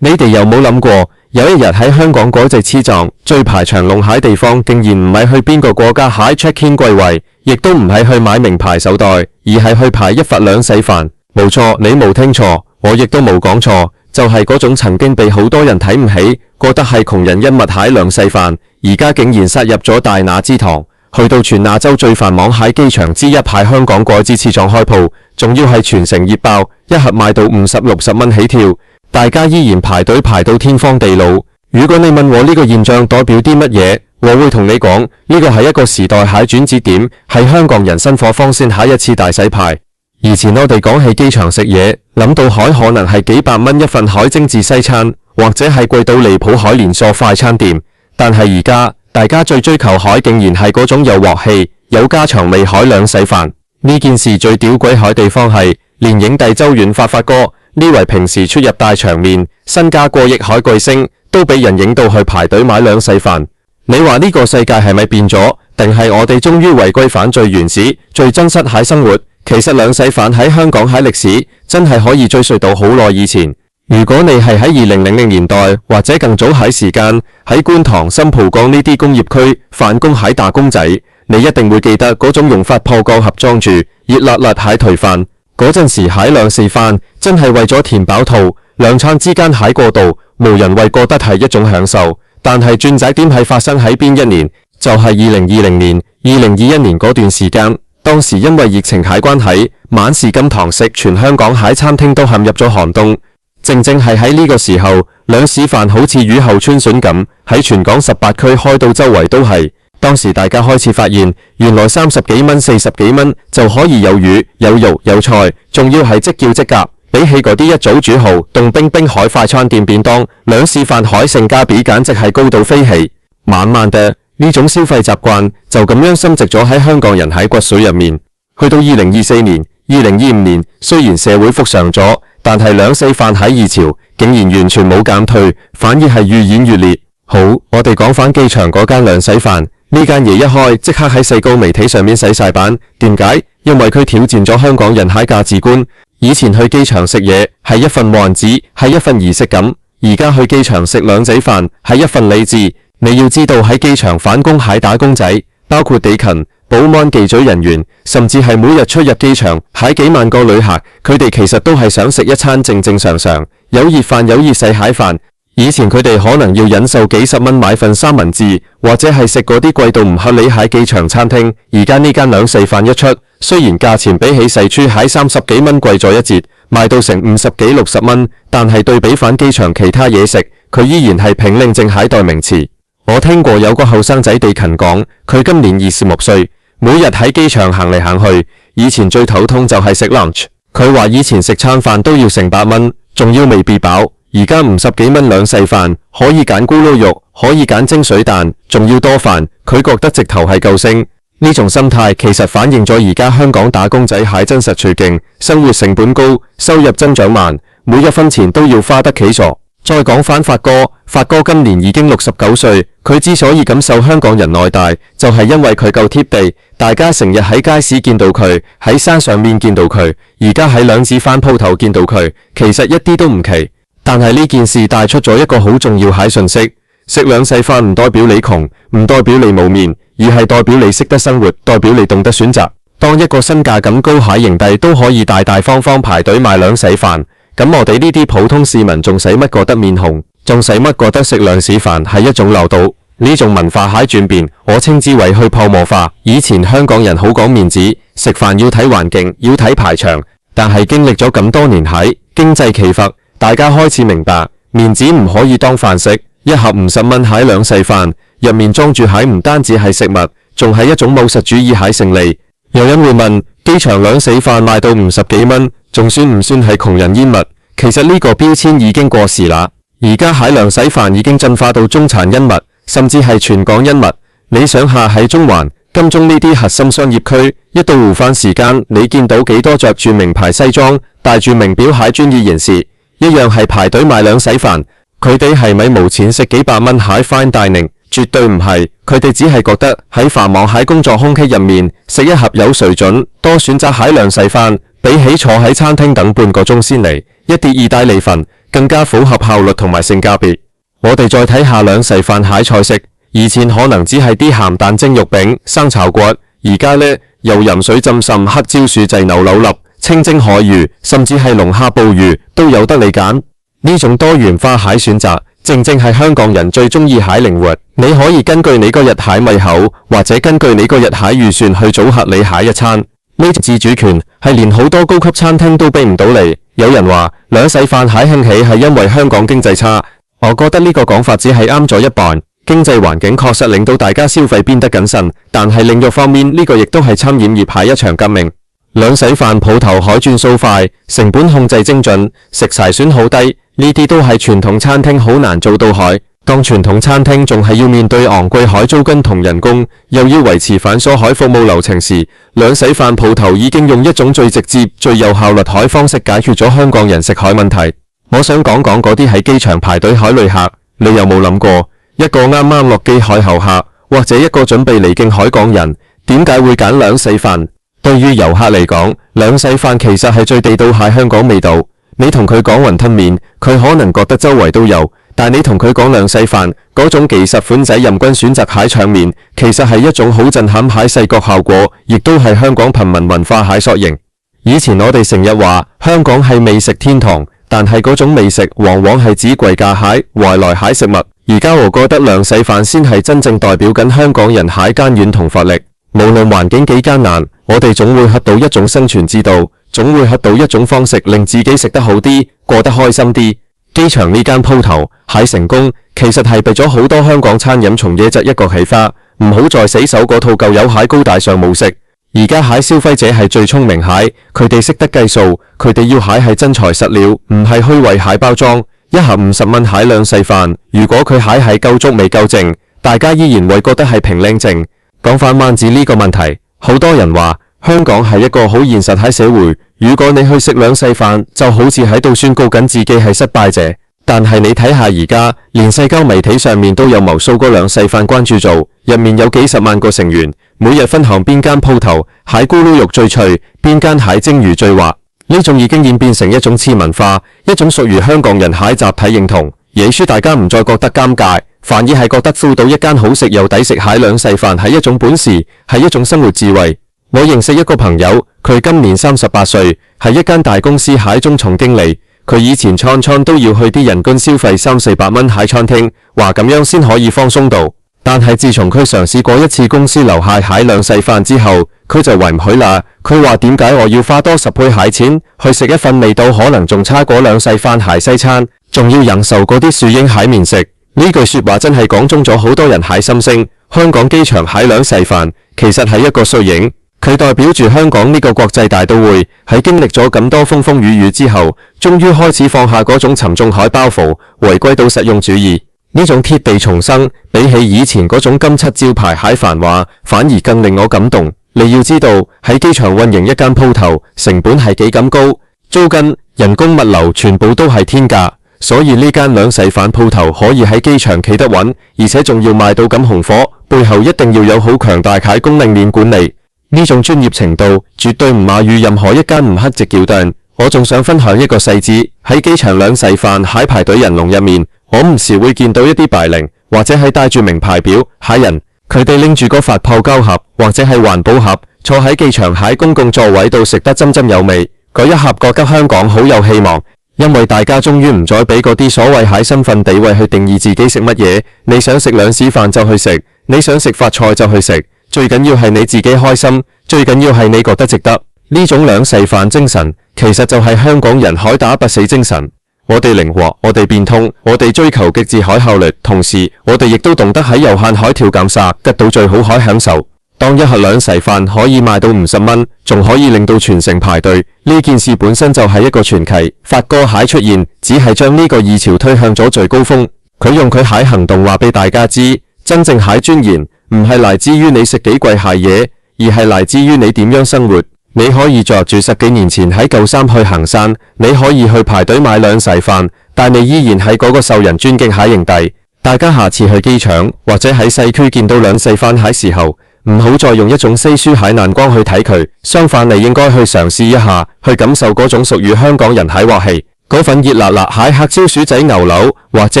你哋有冇諗過，有一日喺香港嗰隻黐撞最排長龍蟹地方，竟然唔係去邊個國家蟹 check in 櫃位，亦都唔係去買名牌手袋，而係去排一份兩洗飯。冇錯，你冇聽錯，我亦都冇講錯，就係嗰種曾經被好多人睇唔起，覺得係窮人一物蟹兩洗飯，而家竟然殺入咗大雅之堂，去到全亞洲最繁忙蟹機場之一排香港嗰支黐撞開鋪，仲要係全城熱爆，一盒賣到50-60蚊起跳。大家依然排隊排到天荒地老。如果你問我呢個現象代表啲乜嘢，我會同你講，呢個係一個時代蟹轉折點，係香港人薪火方先下一次大洗牌。以前我哋講起機場食嘢，諗到海可能係幾百蚊一份海精緻西餐，或者係貴到離譜海連鎖快餐店。但係而家大家最追求海竟然係嗰種有鑊氣、有家常味海兩洗飯。呢件事最屌鬼海地方係，連影帝周潤發哥呢位平時出入大場面、身家過億海巨星，都俾人影到去排隊買兩洗飯。你話呢個世界係咪變咗？定係我哋終於回歸返最原始、最真實蟹生活？其實兩洗飯喺香港蟹歷史真係可以追溯到好耐以前。如果你係喺2000年代或者更早喺時間喺觀塘、新蒲崗呢啲工業區返工蟹打工仔，你一定會記得嗰種用發泡膠盒裝住熱辣辣蟹頹飯。嗰陣時蟹兩洗飯真係為咗填飽肚，兩餐之間蟹過度，無人會覺得係一種享受。但係轉折點係發生喺邊一年？就係2020年、2021年嗰段時間。當時因為疫情蟹關係，晚市金堂食全香港蟹餐廳都陷入咗寒冬。正正係喺呢個時候，兩洗飯好似雨後春筍咁，喺全港18區開到周圍都係。當時大家開始發現，原來30幾蚊、40幾蚊就可以有魚、有肉、有菜，仲要係即叫即夾。比起嗰啲一早煮好、凍冰冰海快餐店便當，兩洗飯海性價比簡直係高到飛起。慢慢的，呢種消費習慣就咁樣深植咗喺香港人喺骨髓入面。去到2024年、2025年，雖然社會復常咗，但係兩洗飯喺熱潮竟然完全冇減退，反而係愈演愈烈。好，我哋講返機場嗰間兩洗飯。呢間嘢一開即刻喺世界媒體上面洗晒版，點解？因為佢挑戰咗香港人蟹價值觀。以前去機場食嘢係一份面子，係一份儀式感，而家去機場食兩洗飯係一份理智。你要知道喺機場返工蟹打工仔，包括地勤、保安、記者人員，甚至係每日出入機場蟹幾萬個旅客，佢哋其實都係想食一餐正正常常，有熱飯有熱洗蟹飯。以前佢哋可能要忍受幾十蚊買份三文治，或者係食嗰啲貴到唔合理喺機場餐廳。而家呢間兩洗飯一出，雖然價錢比起細豬蟹30幾蚊貴咗一截，賣到成50幾60蚊，但係對比返機場其他嘢食，佢依然係平靚正蟹代名詞。我聽過有個後生仔地勤講，佢今年26歲，每日喺機場行嚟行去，以前最頭痛就係食 lunch。佢話以前食餐飯都要成100蚊，仲要未必飽。而家50幾蚊兩洗飯，可以揀咕嚕肉，可以揀蒸水蛋，仲要多飯，佢覺得直頭係救星。呢種心態其實反映咗而家香港打工仔蟹真實處境，生活成本高，收入增長慢，每一分錢都要花得其所。再講返發哥今年已經69歲，佢之所以咁受香港人愛戴，就係因為佢夠貼地，大家成日喺街市見到佢，喺山上面見到佢，而家喺兩洗飯鋪頭見到佢，其實一啲都唔奇。但係呢件事帶出咗一個好重要蟹訊息，食兩洗飯唔代表你窮，唔代表你冇面，而係代表你識得生活，代表你懂得選擇。當一個身價咁高蟹型帝都可以大大方方排隊買兩洗飯，咁我哋呢啲普通市民仲使乜覺得面紅，仲使乜覺得食兩洗飯係一種流道？呢種文化蟹轉變，我稱之為去泡沫化。以前香港人好講面子，食飯要睇環境，要睇排場，但係經歷咗咁多年蟹經濟起伏，大家開始明白，面子唔可以當飯食。一盒50蚊蟹兩洗飯，入面裝住蟹唔單止係食物，仲係一種務實主義蟹勝利。有人會問，機場兩洗飯賣到50幾蚊，仲算唔算係窮人煙物？其其實呢個標籤已經過時啦。而家蟹糧洗飯已經進化到中產恩物，甚至係全港恩物。你想下喺中環、金鐘呢啲核心商業區，一到午飯時間，你見到幾多着住名牌西裝、戴住名錶蟹專業人士，一樣係排隊買兩洗飯。佢哋係咪冇錢食幾百蚊蟹 fine dining？絕對唔係，佢哋只係覺得喺繁忙喺工作空隙入面食一盒有水準，多選擇蟹兩洗飯，比起坐喺餐廳等半個鐘先嚟一碟意大利粉，更加符合效率同埋性價比。我哋再睇下兩洗飯蟹菜式，以前可能只係啲鹹蛋蒸肉餅、生炒骨，而家呢，由鹽水浸滲、黑椒薯製牛柳粒、清蒸海魚，甚至係龍蝦鮑魚都有得你揀。呢種多元化蟹選擇，正正係香港人最中意蟹靈活。你可以根據你個日蟹胃口，或者根據你個日蟹預算去組合你蟹一餐。呢種自主權係連好多高級餐廳都俾唔到你。有人話兩洗飯蟹興起係因為香港經濟差，我覺得呢個講法只係啱咗一半。經濟環境確實令到大家消費變得謹慎，但係另一方面呢個亦都係餐飲業下一場革命。兩洗飯鋪頭海轉數快，成本控制精準，食材選好低，呢啲都係傳統餐廳好難做到海。當傳統餐廳仲係要面對昂貴海租金同人工，又要維持繁瑣海服務流程時，兩洗飯鋪頭已經用一種最直接、最有效率海方式解決咗香港人食海問題。我想講講嗰啲喺機場排隊海旅客，你有冇諗過，一個啱啱落機海後客，或者一個準備離境海港人，點解會揀兩洗飯？對於遊客嚟講，兩洗飯其實係最地道蟹香港味道。你同佢講雲吞麵，佢可能覺得周圍都有，但你同佢講兩洗飯，嗰種幾十款仔任君選擇蟹腸麵，其實係一種好震撼蟹視覺效果，亦都係香港貧民文化蟹塑形。以前我哋成日話香港係美食天堂，但係嗰種美食往往係指貴價蟹、外來蟹食物。而家我覺得兩洗飯先係真正代表緊香港人蟹耕耘同發力。無論環境幾艱難，我哋總會學到一種生存之道，總會學到一種方式令自己食得好啲，過得開心啲。機場呢間鋪頭蟹成功，其實係俾咗好多香港餐飲從業者一個啟發，唔好再死守嗰套舊有蟹高大上模式。而家蟹消費者係最聰明蟹，佢哋識得計數，佢哋要蟹係真材實料，唔係虛偽蟹包裝。一盒50蚊蟹兩洗飯，如果佢蟹係夠足未夠淨，大家依然會覺得係平靚淨。講返灣仔呢個問題，好多人話香港係一個好現實蟹社會，如果你去食兩洗飯，就好似喺度宣告緊自己係失敗者。但係你睇下而家，連社交媒體上面都有無數個兩洗飯關注組，入面有幾十萬個成員，每日分享邊間鋪頭蟹咕嚕肉最脆，邊間蟹蒸魚最滑。呢種已經演變成一種次文化，一種屬於香港人蟹集體認同。也許大家唔再覺得尷尬，反而係覺得到到一間好食又抵食蟹兩洗飯係一種本事，係一種生活智慧。我認識一個朋友，佢今年38歲，係一間大公司蟹中總經理。佢以前餐都要去啲人均消費300-400蚊蟹餐廳，話咁樣先可以放鬆到。但係自從佢嘗試過一次公司樓下蟹兩洗飯之後，佢就回唔去啦。佢話點解我要花多10倍蟹錢去食一份味道可能仲差過兩洗飯蟹西餐，仲要忍受嗰啲樹蔭蟹麵食？呢句說話真係講中咗好多人蟹心聲。香港機場蟹兩洗飯其實係一個縮影，佢代表住香港呢個國際大都會喺經歷咗咁多風風雨雨之後，終於開始放下嗰種沉重海包袱，回歸到實用主義。呢種貼地重生，比起以前嗰種金漆招牌蟹繁華，反而更令我感動。你要知道喺機場運營一間鋪頭，成本係幾咁高，租金、人工、物流全部都係天價。所以呢間兩洗飯鋪頭可以喺機場企得穩，而且仲要賣到咁紅火，背後一定要有好強大蟹供應鏈管理。呢種專業程度絕對唔亞於任何一間唔黑直叫店。我仲想分享一個細節，喺機場兩洗飯蟹排隊人龍入面，我唔時會見到一啲白領或者係戴住名牌錶蟹人，佢哋拎住個發泡膠盒或者係環保盒，坐喺機場蟹公共座位度食得津津有味。嗰一刻覺得香港好有希望，因為大家終於唔再俾嗰啲所謂蟹身份地位去定義自己食乜嘢。你想食兩洗飯就去食，你想食發菜就去食，最緊要係你自己開心，最緊要係你覺得值得。呢種兩洗飯精神其實就係香港人海打不死精神。我哋靈活，我哋變通，我哋追求極致海效率，同時我哋亦都懂得喺有限海調減下得到最好海享受。當一盒兩噬飯可以賣到50蚊，仲可以令到全城排隊，呢件事本身就係一個傳奇。發哥蟹出現，只係將呢個熱潮推向咗最高峰。佢用佢蟹行動話俾大家知，真正蟹尊嚴唔係來自於你食幾貴蟹嘢，而係來自於你點樣生活。你可以着住10幾年前喺舊衫去行山，你可以去排隊買兩噬飯，但你依然係嗰個受人尊敬蟹營弟。大家下次去機場或者喺西區見到兩噬飯蟹時候，唔好再用一種西書蟹難光去睇佢，相反你應該去嘗試一下，去感受嗰種屬於香港人蟹鑊氣，嗰份熱辣辣蟹黑椒鼠仔牛柳，或者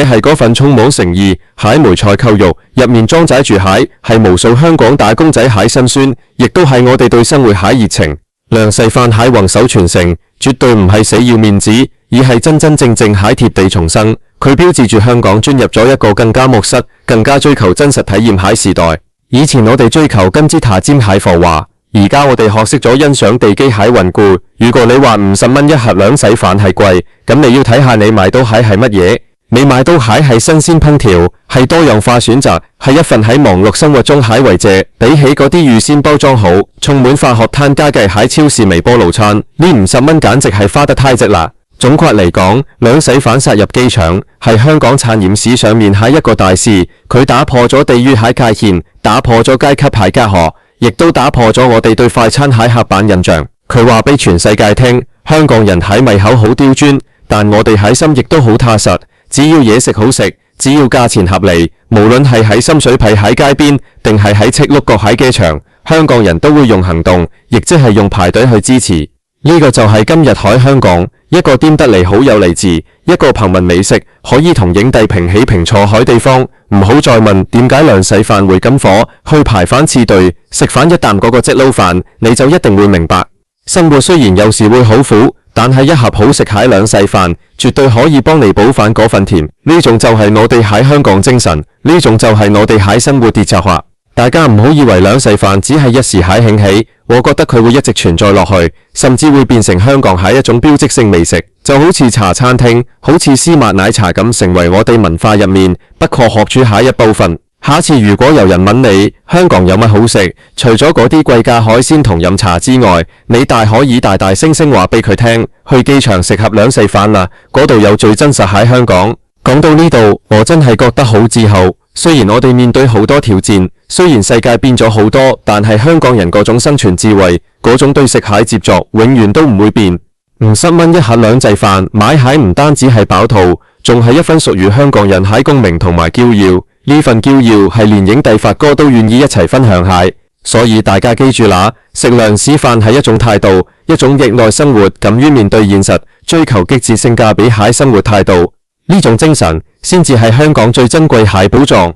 係嗰份充滿誠意蟹梅菜扣肉，入面裝載住蟹，係無數香港打工仔蟹辛酸，亦都係我哋對生活蟹熱情。兩噬飯蟹宏守傳承，絕對唔係死要面子，而係真真正正蟹貼地重生。佢標誌住香港進入咗一個更加密實、更加追求真實體驗蟹時代。以前我哋追求金字塔尖蟹浮華，而家我哋學識咗欣賞地基蟹穩固。如果你話50蚊一盒兩噬飯係貴，咁你要睇下你買到蟹係乜嘢。你買到蟹係新鮮烹調，係多樣化選擇，係一份喺忙碌生活中蟹為謝。比起嗰啲預先包裝好、充滿化學碳加嘅蟹超市微波爐餐，呢50蚊簡直係花得太值啦。總括嚟講，兩噬飯殺入機場係香港餐飲史上面係一個大事，佢打破咗地域蟹界線，打破咗階級蟹隔閡，亦都打破咗我哋對快餐蟹刻板印象。佢話俾全世界聽，香港人喺胃口好刁鑽，但我哋喺心亦都好踏實。只要嘢食好食，只要價錢合理，無論係喺深水埗蟹街邊，定係喺赤鷺角蟹機場，香港人都會用行動，亦即係用排隊去支持。呢個就係今日海香港，一個癲得嚟好有勵志，一個平民美食可以同影帝平起平坐海地方。唔好再問點解兩噬飯會咁火，去排反次隊，食返一啖嗰個即撈飯，你就一定會明白。生活雖然有時會好苦，但係一盒好食蟹兩噬飯，絕對可以幫你補返嗰份甜。呢種就係我哋蟹香港精神，呢種就係我哋蟹生活秩策劃。大家唔好以為兩噬飯只係一時蟹興起，我覺得佢會一直存在落去，甚至會變成香港蟹一種標誌性美食，就好似茶餐廳，好似絲襪奶茶咁，成為我哋文化入面不可或缺蟹一部分。下次如果有人問你香港有乜好食，除咗嗰啲貴價海鮮同飲茶之外，你大可以大大聲聲話俾佢聽，去機場食盒兩噬飯啦，嗰度有最真實蟹香港。講到呢度，我真係覺得好自豪。雖然我哋面對好多挑戰，雖然世界變咗好多，但係香港人嗰種生存智慧，嗰種對食蟹接觸，永遠都唔會變。50蚊一盒兩噬飯，買蟹唔單止係飽肚，仲係一份屬於香港人蟹功名同埋驕傲。呢份驕傲係連影帝發哥都願意一齊分享蟹。所以大家記住啦，食兩噬飯係一種態度，一種逆內生活，敢於面對現實，追求極致性價比蟹生活態度。呢種精神先至係香港最珍貴蟹寶藏。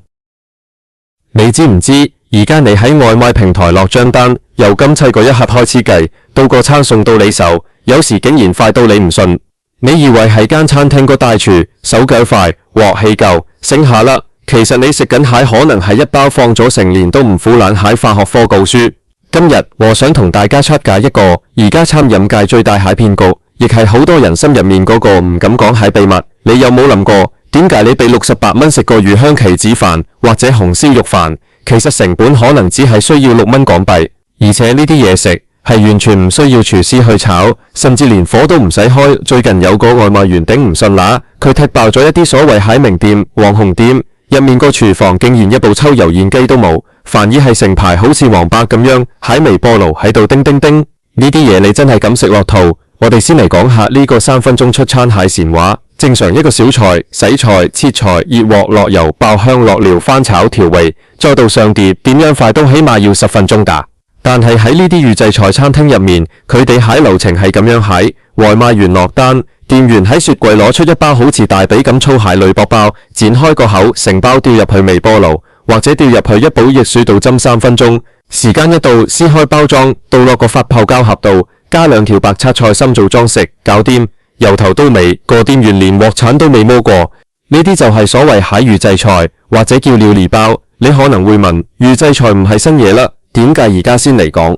你知唔知而家你喺外賣平台落張單，由今砌嗰一盒開始計，到個餐送到你手，有時竟然快到你唔信。你以為係間餐廳個大廚手腳快，鑊氣夠，醒下啦，其實你食緊蟹可能係一包放咗成年都唔腐爛蟹化學課告書。今日我想同大家出解一個而家餐飲界最大蟹騙局，亦係好多人心入面嗰個唔敢講蟹秘密。你有冇諗過，點解你俾68蚊食個魚香棋子飯或者紅燒肉飯，其實成本可能只係需要6蚊港幣，而且呢啲嘢食係完全唔需要廚師去炒，甚至連火都唔使開。最近有個外賣員頂唔順啦，佢踢爆咗一啲所謂蟹名店、網紅店，入面個廚房竟然一部抽油煙機都冇，反而係成排好似黃伯咁樣喺微波爐喺度叮叮叮。呢啲嘢你真係敢食落肚？我哋先嚟講下呢個3分鐘出餐蟹神話。正常一個小菜，洗菜、切菜、熱鑊落油、爆香落料、翻炒調味，再到上碟，點樣快都起碼要10分鐘㗎。但係喺呢啲預製菜餐廳入面，佢哋蟹流程係咁樣蟹，外賣員落單，店員喺雪櫃攞出一包好似大髀咁粗蟹類薄包，剪開個口，成包掉入去微波爐，或者掉入去一保熱水度浸3分鐘。時間一到，撕開包裝，倒落個發泡膠盒度，加2條白叉菜心做裝飾，搞掂。由頭到尾，個店員連鑊鏟都未摸過。呢啲就係所謂蟹預製菜，或者叫料理包。你可能會問，預製菜唔係新嘢啦，點解而家先嚟講？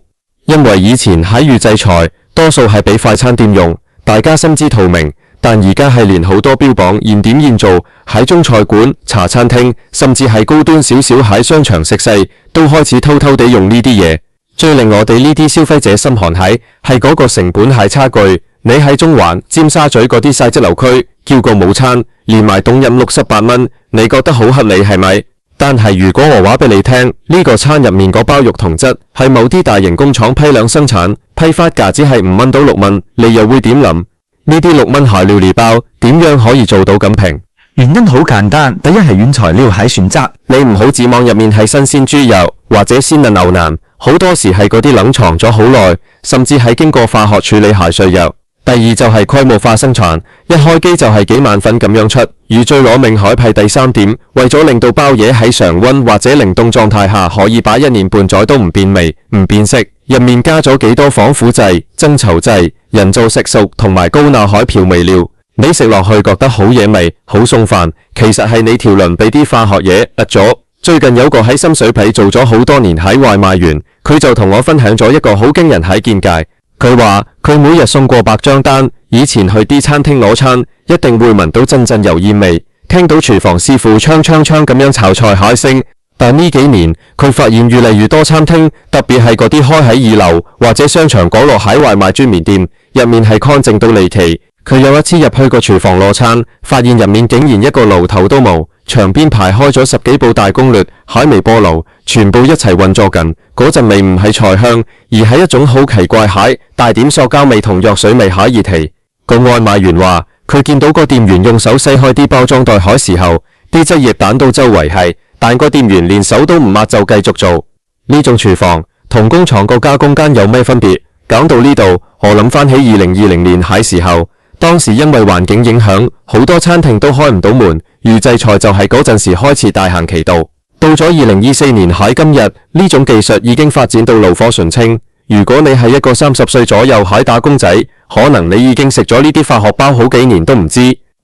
因為以前蟹預製菜多數係俾快餐店用，大家心知肚明。但而家係連好多標榜現點現做，喺中菜館、茶餐廳，甚至係高端少少喺商場食細，都開始偷偷地用呢啲嘢。最令我哋呢啲消費者心寒係嗰個成本係差距。你喺中環、尖沙咀嗰啲細則樓區叫個午餐，連埋凍飲68蚊，你覺得好合理係咪？但係如果我話俾你聽，呢個餐入面嗰包肉同質係某啲大型工廠批量生產，批發價只係5蚊到6蚊，你又會點諗？呢啲6蚊蟹料理包點樣可以做到咁平？原因好簡單，第一係原材料係選擇，你唔好指望入面係新鮮豬油或者鮮嫩牛腩，好多時係嗰啲冷藏咗好耐，甚至係經過化學處理蟹碎油。第二就係規模化生產，一開機就係幾萬份咁樣出。如最攞命海係第三點，為咗令到包嘢喺常溫或者冷凍狀態下可以擺1年半載都唔變味唔變色，入面加咗幾多防腐劑、增稠劑、人造色素同埋高鈉海調味料，你食落去覺得好野味、好送飯，其實係你條輪俾啲化學嘢壓咗。最近有個喺深水埗做咗好多年喺外賣員，佢就同我分享咗一個好驚人喺見解。佢話佢每日送過百張單，以前去啲餐廳攞餐，一定會聞到陣陣油煙味，聽到廚房師傅槍咁樣炒菜蟹聲。但呢幾年佢發現越嚟越多餐廳，特別係嗰啲開喺2樓或者商場角落喺外賣專賣店，入面係乾淨到離奇。佢有一次入去個廚房攞餐，發現入面竟然一個爐頭都冇，牆邊排開咗10幾部大功率海微波爐，全部一齊運作緊。嗰陣味唔係菜香，而係一種好奇怪蟹，帶點塑膠味同藥水味蟹液體。個外賣員話佢見到個店員用手撕開啲包裝袋海時候，啲汁液彈到周圍係，但個店員連手都唔抹就繼續做。呢種廚房同工廠個加工間有咩分別？講到呢度，我諗翻起2020年蟹時候，當時因為環境影響，好多餐廳都開唔到門，預製菜就係嗰陣時開始大行其道。到咗2024年蟹今日，呢種技術已經發展到爐火純青。如果你係一個30歲左右蟹打工仔，可能你已經食咗呢啲化學包好幾年都唔知。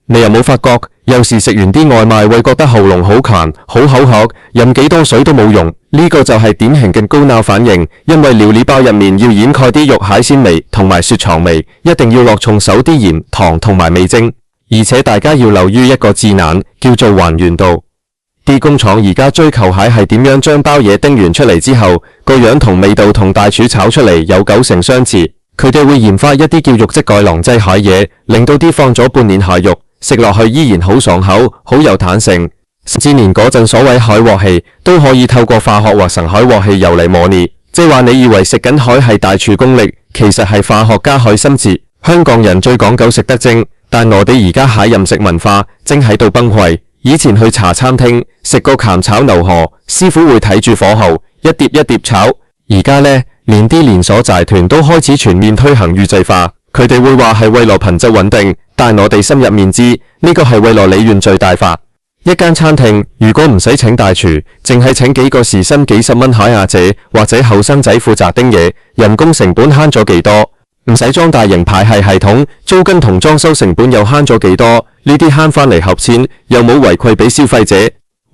你有冇發覺，有時食完啲外賣會覺得喉嚨好乾、好口渴，飲幾多水都冇用。呢個就係典型嘅高鈉反應，因為料理包入面要掩蓋啲肉蟹鮮味同埋雪藏味，一定要落重手啲鹽、糖同埋味精。而且大家要留意一個字眼，叫做還原度。啲工廠而家追求蟹係點樣將包嘢叮完出嚟之後，個樣同味道同大廚炒出嚟有90%相似。佢哋會研發一啲叫肉質改良劑蟹嘢，令到啲放咗半年蟹肉食落去依然好爽口，好有彈性。甚至連嗰陣所謂海鑊氣都可以透過化學或神海鑊氣油嚟模擬，即係話你以為食緊海係大廚功力，其實係化學加海心智。香港人最講究食得精，但我哋而家蟹飲食文化正喺度崩潰。以前去茶餐廳食個鹹炒牛河，師傅會睇住火候，一碟一碟炒。而家呢，連啲連鎖債團都開始全面推行預製化，佢哋會話係為了品質穩定，但我哋心入面知呢個係為了利潤最大化。一間餐廳如果唔使請大廚，淨係請幾個時薪幾十蚊蟹阿姐或者後生仔負責叮嘢，人工成本慳咗幾多？唔使裝大型排氣系統，租金同裝修成本又慳咗幾多？呢啲慳翻嚟合錢，又冇回饋俾消費者。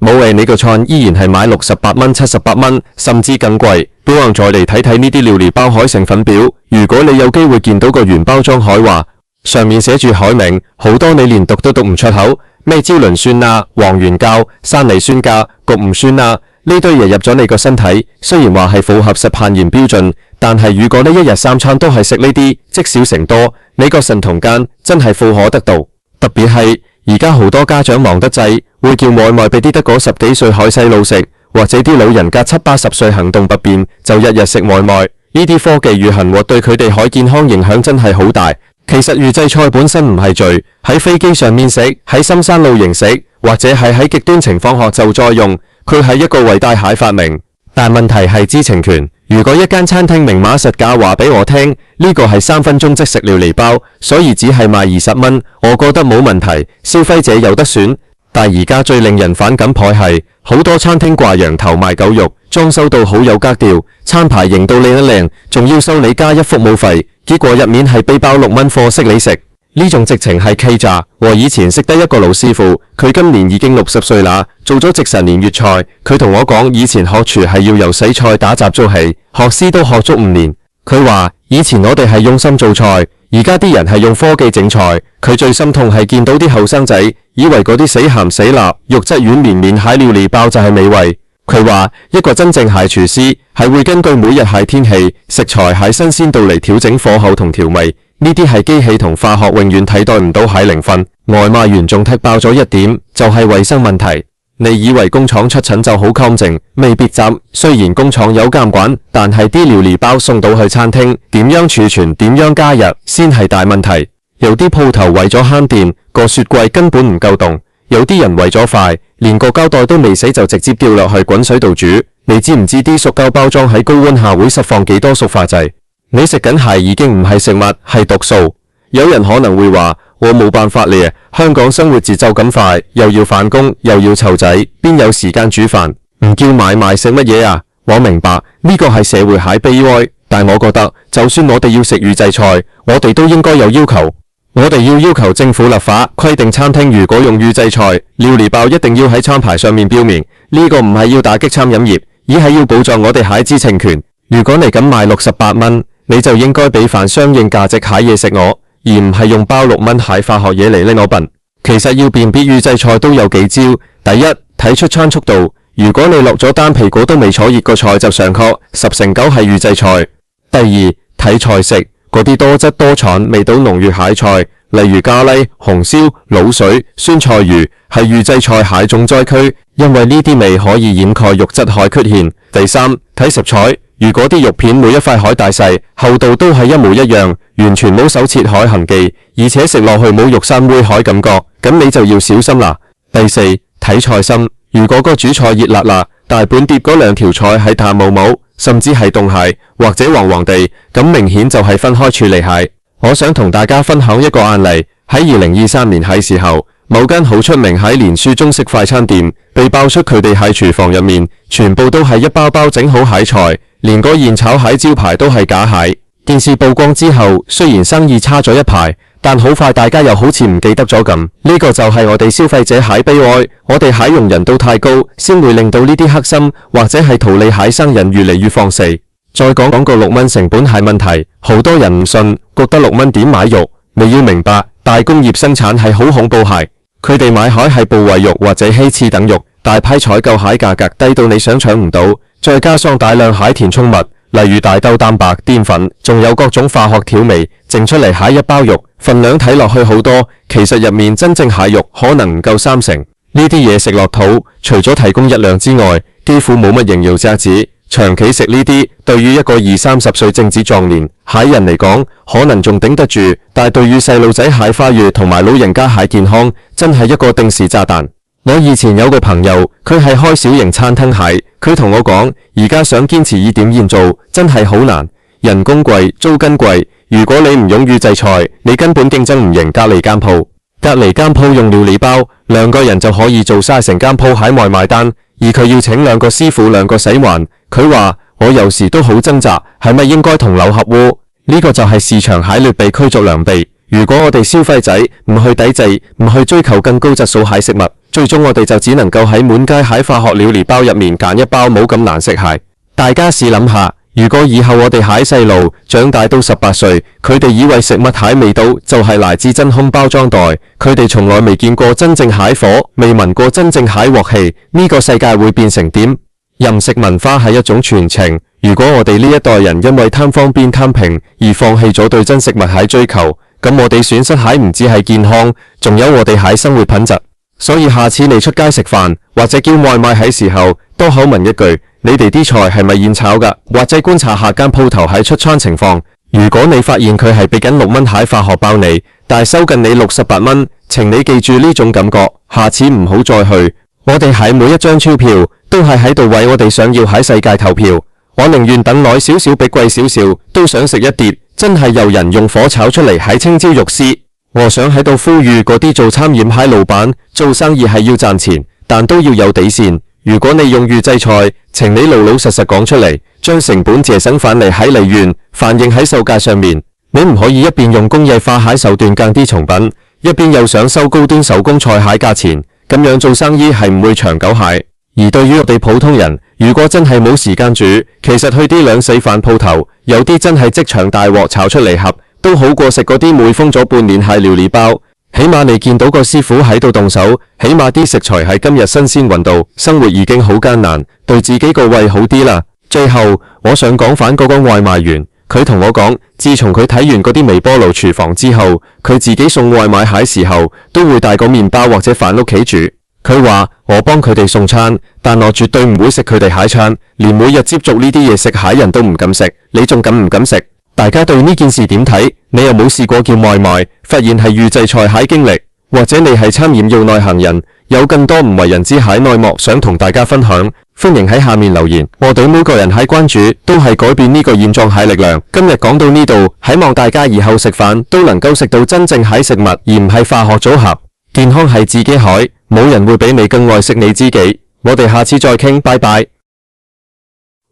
冇謂你個餐依然係買68蚊、78蚊，甚至更貴。不妨再嚟睇睇呢啲料理包海成分表。如果你有機會見到個原包裝海話，上面寫住海名，好多你連讀都讀唔出口，咩蕉輪酸啊、黃原膠、山梨酸價、焗唔酸啊，呢堆嘢入咗你個身體，雖然話係符合食限鹽標準，但係如果你一日3餐都係食呢啲，積少成多，你個腎同肝真係負荷得到。特別係而家好多家長忙得滯，會叫外賣俾啲得嗰10幾歲海細路食，或者啲老人家70、80歲行動不便，就日日食外賣。呢啲科技與行活對佢哋海健康影響真係好大。其實預製菜本身唔係罪，喺飛機上面食，喺深山露營食，或者係喺極端情況下就再用，佢係一個偉大蟹發明。但問題係知情權。如果一間餐廳明碼實價話俾我聽，呢個係3分鐘即食料理包，所以只係賣20蚊，我覺得冇問題，消費者有得選。但而家最令人反感派係，好多餐廳掛羊頭賣狗肉，裝修到好有格調，餐牌型到靚一靚，仲要收你加一服務費，結果入面係俾包6蚊貨色你食。呢種直情係欺詐。我以前識得一個老師傅，佢今年已經60歲啦，做咗直10年粵菜。佢同我講，以前學廚係要由洗菜打雜做起，學師都學足5年。佢話以前我哋係用心做菜，而家啲人係用科技整菜。佢最心痛係見到啲後生仔以為嗰啲死鹹死辣、肉質軟綿綿蟹料理包就係美味。佢話一個真正蟹廚師係會根據每日蟹天氣、食材蟹新鮮度嚟調整火候同調味，呢啲係機器同化學永遠替代唔到蟹靈魂。外賣員仲踢爆咗一點，就係衛生問題。你以為工廠出診就好乾淨，未必咋。雖然工廠有監管，但係啲料理包送到去餐廳，點樣儲存、點樣加熱先係大問題。有啲鋪頭為咗慳電，個雪櫃根本唔夠凍。有啲人為咗快，連個膠袋都未死就直接掉落去滾水度煮。你知唔知啲塑膠包裝喺高溫下會釋放幾多塑化劑？你食緊蟹已經唔係食物，係毒素。有人可能會話我冇辦法咧，香港生活節奏咁快，又要返工又要湊仔，邊有時間煮飯？唔叫買賣食乜嘢啊？我明白呢個係社會蟹悲哀，但我覺得就算我哋要食預製菜，我哋都應該有要求。我哋要求政府立法規定餐廳如果用預製菜，料理包一定要喺餐牌上面標明。呢個唔係要打擊餐飲業，而係要保障我哋蟹知情權。如果你咁賣68蚊，你就應該俾飯相應價值蟹嘢食我，而唔係用包6蚊蟹化學嘢嚟拎我笨。其實要辨別預製菜都有幾招。第一，睇出餐速度。如果你落咗單皮果都未坐熱個菜就上確，10成9係預製菜。第二，睇菜式。嗰啲多汁多產、味道濃郁蟹菜，例如咖喱、紅燒、滷水、酸菜魚，係預製菜蟹重災區，因為呢啲味可以掩蓋肉質蟹缺陷。第三，睇食材，如果啲肉片每一塊海大細、厚度都係一模一樣，完全冇手切海痕跡，而且食落去冇肉山妹海感覺，咁你就要小心啦。第四，睇菜心，如果個主菜熱辣辣，大半碟嗰2條菜係淡冇冇，甚至係凍蟹或者黃黃地，咁明顯就係分開處理蟹。我想同大家分享一個案例，喺2023年係時候，某間好出名喺連鎖中式快餐店被爆出佢哋喺廚房入面全部都係一包包整好蟹菜，連個現炒蟹招牌都係假蟹。電視曝光之後，雖然生意差咗一排，但好快大家又好似唔記得咗咁。呢個就係我哋消費者蟹悲哀，我哋蟹容人度太高，先會令到呢啲黑心或者係圖利蟹生人越嚟越放肆。再講個6蚊成本蟹問題，好多人唔信，覺得6蚊點買肉？你要明白，大工業生產係好恐怖蟹，佢哋買海係部位肉或者希翅等肉，大批採購蟹價格低到你想搶唔到，再加上大量蟹填充物，例如大豆蛋白、澱粉，仲有各種化學調味，整出嚟蟹一包肉，份量睇落去好多，其實入面真正蟹肉可能唔夠3成。呢啲嘢食落肚，除咗提供熱量之外，幾乎冇乜營養價值。長期食呢啲，對於一個20-30歲正值壯年蟹人嚟講，可能仲頂得住，但係對於細路仔蟹發育同埋老人家蟹健康，真係一個定時炸彈。我以前有個朋友，佢係開小型餐廳蟹，佢同我講，而家想堅持以點現做，真係好難，人工貴，租金貴。如果你唔用預製菜，你根本競爭唔贏隔離間鋪。隔離間鋪用料理包，2個人就可以做晒成間鋪蟹外賣單，而佢要請2個師傅2個洗環。佢話我有時都好掙扎，係咪應該同流合污？呢個就係市場蟹劣被驅逐良幣。如果我哋消費者唔去抵制，唔去追求更高質素蟹食物，最終我哋就只能夠喺滿街蟹化學料理包入面揀一包冇咁難食蟹。大家試諗下，如果以後我哋蟹細路長大到18歲，佢哋以為食物蟹味道就係來自真空包裝袋，佢哋從來未見過真正蟹火，未聞過真正蟹鑊氣，呢個世界會變成點？飲食文化係一種傳承，如果我哋呢一代人因為貪方便貪平而放棄咗對真食物蟹追求，咁我哋損失蟹唔止係健康，仲有我哋蟹生活品質。所以下次你出街食飯或者叫外賣喺時候，多口問一句，你哋啲菜係咪現炒㗎？或者觀察下間鋪頭喺出餐情況。如果你發現佢係俾緊6蚊蟹化學包你，但係收緊你68蚊，請你記住呢種感覺，下次唔好再去。我哋喺每一張鈔票都係喺度為我哋想要喺世界投票。我寧願等耐少少比貴少少，都想食一碟真係由人用火炒出嚟喺青椒肉絲。我想喺度呼籲嗰啲做餐飲蟹老闆，做生意係要賺錢，但都要有底線。如果你用預製菜，請你老老實實講出嚟，將成本節省返嚟喺利潤，反映喺售價上面。你唔可以一邊用工業化蟹手段降低成本，一邊又想收高端手工菜蟹價錢，咁樣做生意係唔會長久蟹。而對於我哋普通人，如果真係冇時間煮，其實去啲兩死飯鋪頭，有啲真係即場大鑊炒出嚟盒，都好過食嗰啲每封咗半年蟹料理包。起碼你見到個師傅喺度動手，起碼啲食材係今日新鮮運到，生活已經好艱難，對自己個胃好啲啦。最後，我想講返嗰個外賣員，佢同我講，自從佢睇完嗰啲微波爐廚房之後，佢自己送外賣蟹時候都會帶個麵包或者飯屋企煮。佢話我幫佢哋送餐，但我絕對唔會食佢哋蟹餐，連每日接觸呢啲嘢食蟹人都唔敢食，你仲敢唔敢食？大家對呢件事點睇？你有冇試過叫外賣，發現係預製菜蟹經歷，或者你係餐飲業內行人，有更多唔為人知蟹內幕想同大家分享，歡迎喺下面留言。我對每個人蟹關注都係改變呢個現狀蟹力量。今日講到呢度，希望大家以後食飯都能夠食到真正蟹食物，而唔係化學組合。健康係自己海，冇人會比你更愛惜你自己。我哋下次再傾，拜拜。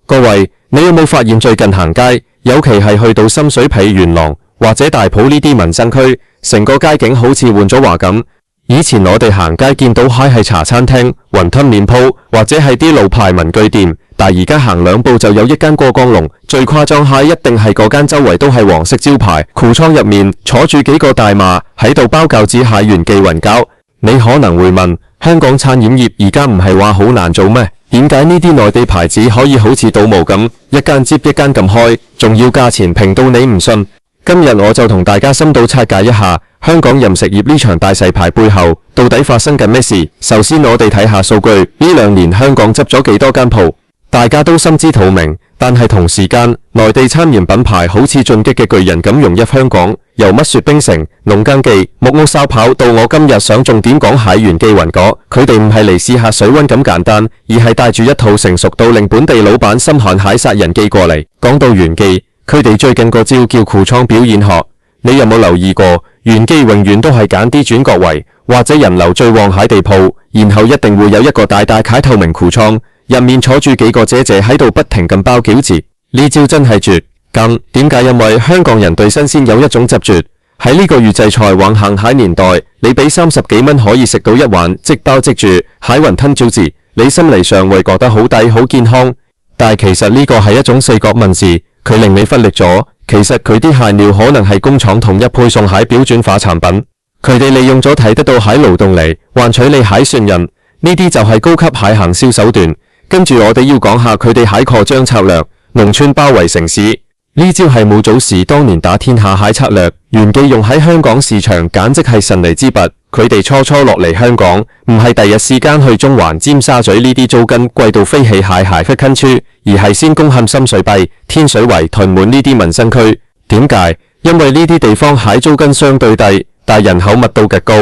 各位，你有冇發現最近行街，尤其係去到深水埗、元朗或者大埔呢啲民生區，成個街景好似換咗畫咁。以前我哋行街見到蟹係茶餐廳、雲吞麵鋪或者係啲路牌文具店，但而家行兩步就有一間過江龍。最誇張蟹一定係嗰間周圍都係黃色招牌，褲倉入面坐住幾個大媽喺度包餃子、蟹元記雲餃。你可能會問，香港餐飲業而家唔係話好難做咩？點解呢啲內地牌子可以好似倒模咁，一間接一間咁開，仲要價錢平到你唔信？今日我就同大家深度拆解一下香港飲食業呢場大洗牌背後到底發生緊咩事。首先我哋睇下數據，呢兩年香港執咗幾多間鋪，大家都心知肚明。但係同時間，內地餐飲品牌好似進擊嘅巨人咁融入香港，由乜雪冰城、農耕記、木屋燒跑到我今日想重點講蟹元記雲果，佢哋唔係嚟試下水溫咁簡單，而係帶住一套成熟到令本地老闆心寒蟹殺人機過嚟。講到元記，佢哋最近個招叫庫倉表演學，你有冇留意過？元記永遠都係揀啲轉角位或者人流最旺蟹地鋪，然後一定會有一個大大開透明庫倉，入面坐住幾個姐姐喺度不停咁包餃子。呢招真係絕。咁點解？因為香港人對新鮮有一種執着。喺呢個預製菜橫行蟹年代，你俾30幾蚊可以食到一碗即包即煮蟹雲吞餃子，你心理上會覺得好抵好健康。但係其實呢個係一種四角問事，佢令你忽略咗，其實佢啲蟹料可能係工廠統一配送蟹標準化產品，佢哋利用咗睇得到蟹勞動力換取你蟹信任，呢啲就係高級蟹行銷手段。跟住我哋要講下佢哋蟹擴張策略，農村包圍城市。呢招係冇祖時當年打天下蟹策略，元記用喺香港市場簡直係神嚟之筆。佢哋初落嚟香港，唔係第一時間去中環、尖沙咀呢啲租金貴到飛起蟹忽近處，而係先攻陷深水埗、天水圍、屯門呢啲民生區。點解？因為呢啲地方蟹租金相對低，但人口密度極高，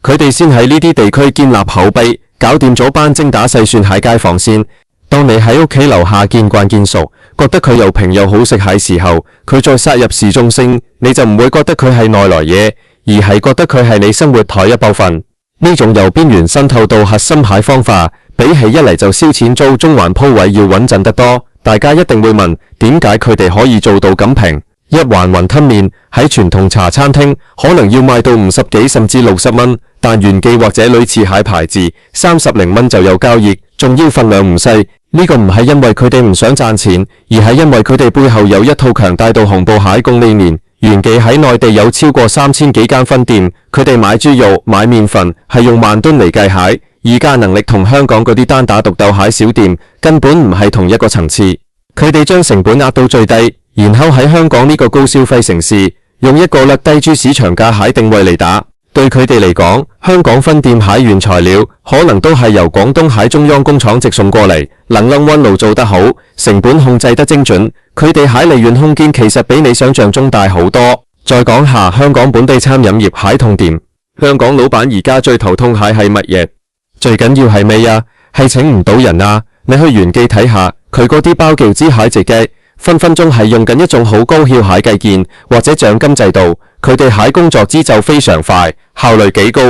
佢哋先喺呢啲地區建立口碑，搞掂咗班精打細算蟹街坊先。當你喺屋企樓下見慣見熟，覺得佢又平又好食蟹時候，佢再殺入市中心，你就唔會覺得佢係外來嘢，而係覺得佢係你生活台一部分。呢種由邊緣滲透到核心蟹方法，比起一嚟就燒錢租中環鋪位要穩陣得多。大家一定會問，點解佢哋可以做到咁平？一碗雲吞麵喺傳統茶餐廳可能要賣到50幾甚至60蚊，但元記或者類似蟹牌子30零蚊就有交易，仲要份量唔細。呢個唔係因為佢哋唔想賺錢，而係因為佢哋背後有一套強大到恐怖蟹供理念。元記喺內地有超過3000幾間分店，佢哋買豬肉、買麵粉係用萬噸嚟計蟹，議價能力同香港嗰啲單打獨鬥蟹小店根本唔係同一個層次。佢哋將成本壓到最低，然後喺香港呢個高消費城市，用一個略低於市場價蟹定位嚟打。對佢哋嚟講，香港分店蟹原材料可能都係由廣東蟹中央工廠直送過嚟，能溫爐做得好，成本控制得精準，佢哋蟹利潤空間其實比你想象中大好多。再講下香港本地餐飲業蟹痛點，香港老闆而家最頭痛蟹係乜嘢？最緊要係咩啊？係請唔到人啊！你去元記睇下，佢嗰啲包餃子蟹直嘅，分分鐘係用緊一種好高效蟹計件或者獎金制度。佢哋蟹工作節奏非常快，效率幾高，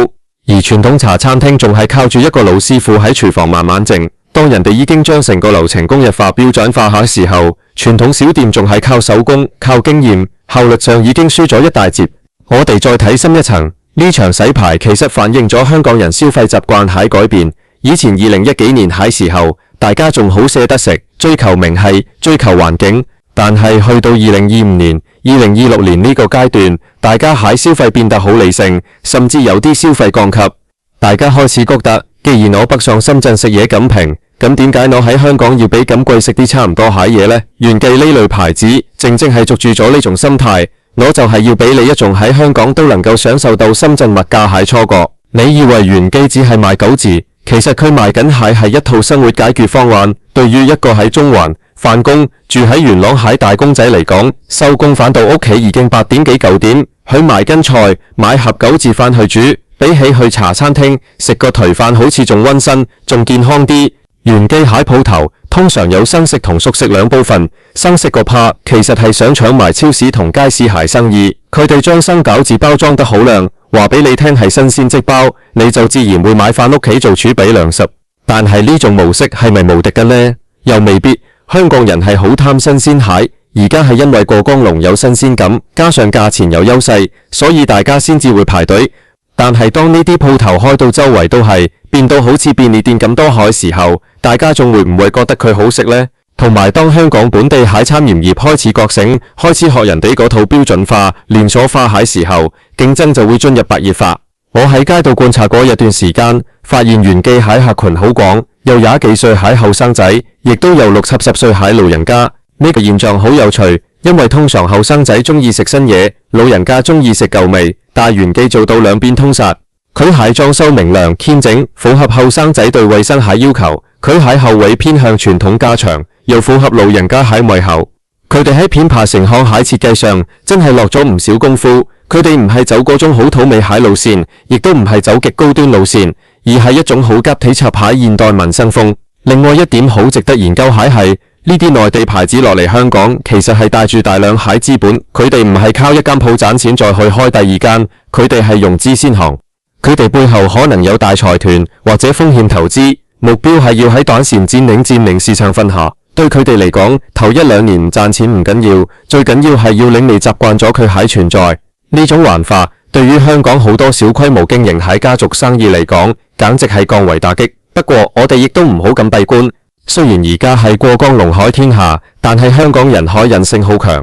而傳統茶餐廳仲係靠住一個老師傅喺廚房慢慢整。當人哋已經將成個流程工業化標準化下時候，傳統小店仲係靠手工、靠經驗，效率上已經輸咗一大截。我哋再睇深一層，呢場洗牌其實反映咗香港人消費習慣蟹改變。以前2010幾年蟹時候，大家仲好捨得食，追求名氣，追求環境。但係去到2025年， 2026年呢個階段，大家蟹消費變得好理性，甚至有啲消費降級。大家開始覺得，既然我北上深圳食嘢咁平，咁點解我喺香港要比咁貴食啲差唔多蟹嘢呢？元記呢類牌子正係捉住咗呢種心態，我就係要俾你一種喺香港都能夠享受到深圳物價蟹錯覺。你以為元記只係賣9字，其實佢賣緊蟹係一套生活解決方案。對於一個喺中環返工住喺元朗蟹大公仔嚟講，收工返到屋企已經8點幾9點，去買斤菜買盒9字飯去煮，比起去茶餐廳食個頹飯好似仲溫馨仲健康啲。元記蟹鋪頭通常有生食同熟食兩部分，生食個 part 其實係想搶埋超市同街市蟹生意，佢哋將生餃子包裝得好靚，話俾你聽係新鮮即包，你就自然會買返屋企做儲備糧食。但係呢種模式係咪無敵嘅呢？又未必。香港人係好貪新鮮蟹，而家係因為過江龍有新鮮感，加上價錢有優勢，所以大家先至會排隊。但係當呢啲鋪頭開到周圍都係，變到好似便利店咁多蟹時候，大家仲會唔會覺得佢好食呢？同埋當香港本地蟹餐飲業開始覺醒，開始學人哋嗰套標準化、連鎖化蟹時候，競爭就會進入白熱化。我喺街度觀察過一段時間，發現元記蟹客群好廣，有20幾歲蟹後生仔，亦都有60、70歲蟹老人家。呢個現象好有趣，因為通常後生仔中意食新嘢，老人家中意食舊味，但元記做到兩邊通殺。佢蟹裝修明亮堅整，符合後生仔對衛生蟹要求；佢蟹後尾偏向傳統家常，又符合老人家蟹胃口。佢哋喺編排成項蟹設計上，真係落咗唔少功夫。佢哋唔係走嗰種好土味蟹路線，亦都唔係走極高端路線，而係一種好夾體插蟹現代民生風。另外一點好值得研究蟹係，呢啲內地牌子落嚟香港，其實係帶住大量蟹資本，佢哋唔係靠一間鋪賺錢再去開第二間，佢哋係融資先行。佢哋背後可能有大財團或者風險投資，目標係要喺短線佔領市場份額。對佢哋嚟講，頭1、2年唔賺錢唔緊要，最緊要係要令你習慣咗佢蟹存在。呢種玩法對於香港好多小規模經營蟹家族生意嚟講，簡直係降維打擊。不過我哋亦都唔好咁閉觀，雖然而家係過江龍海天下，但係香港人海韌性好強。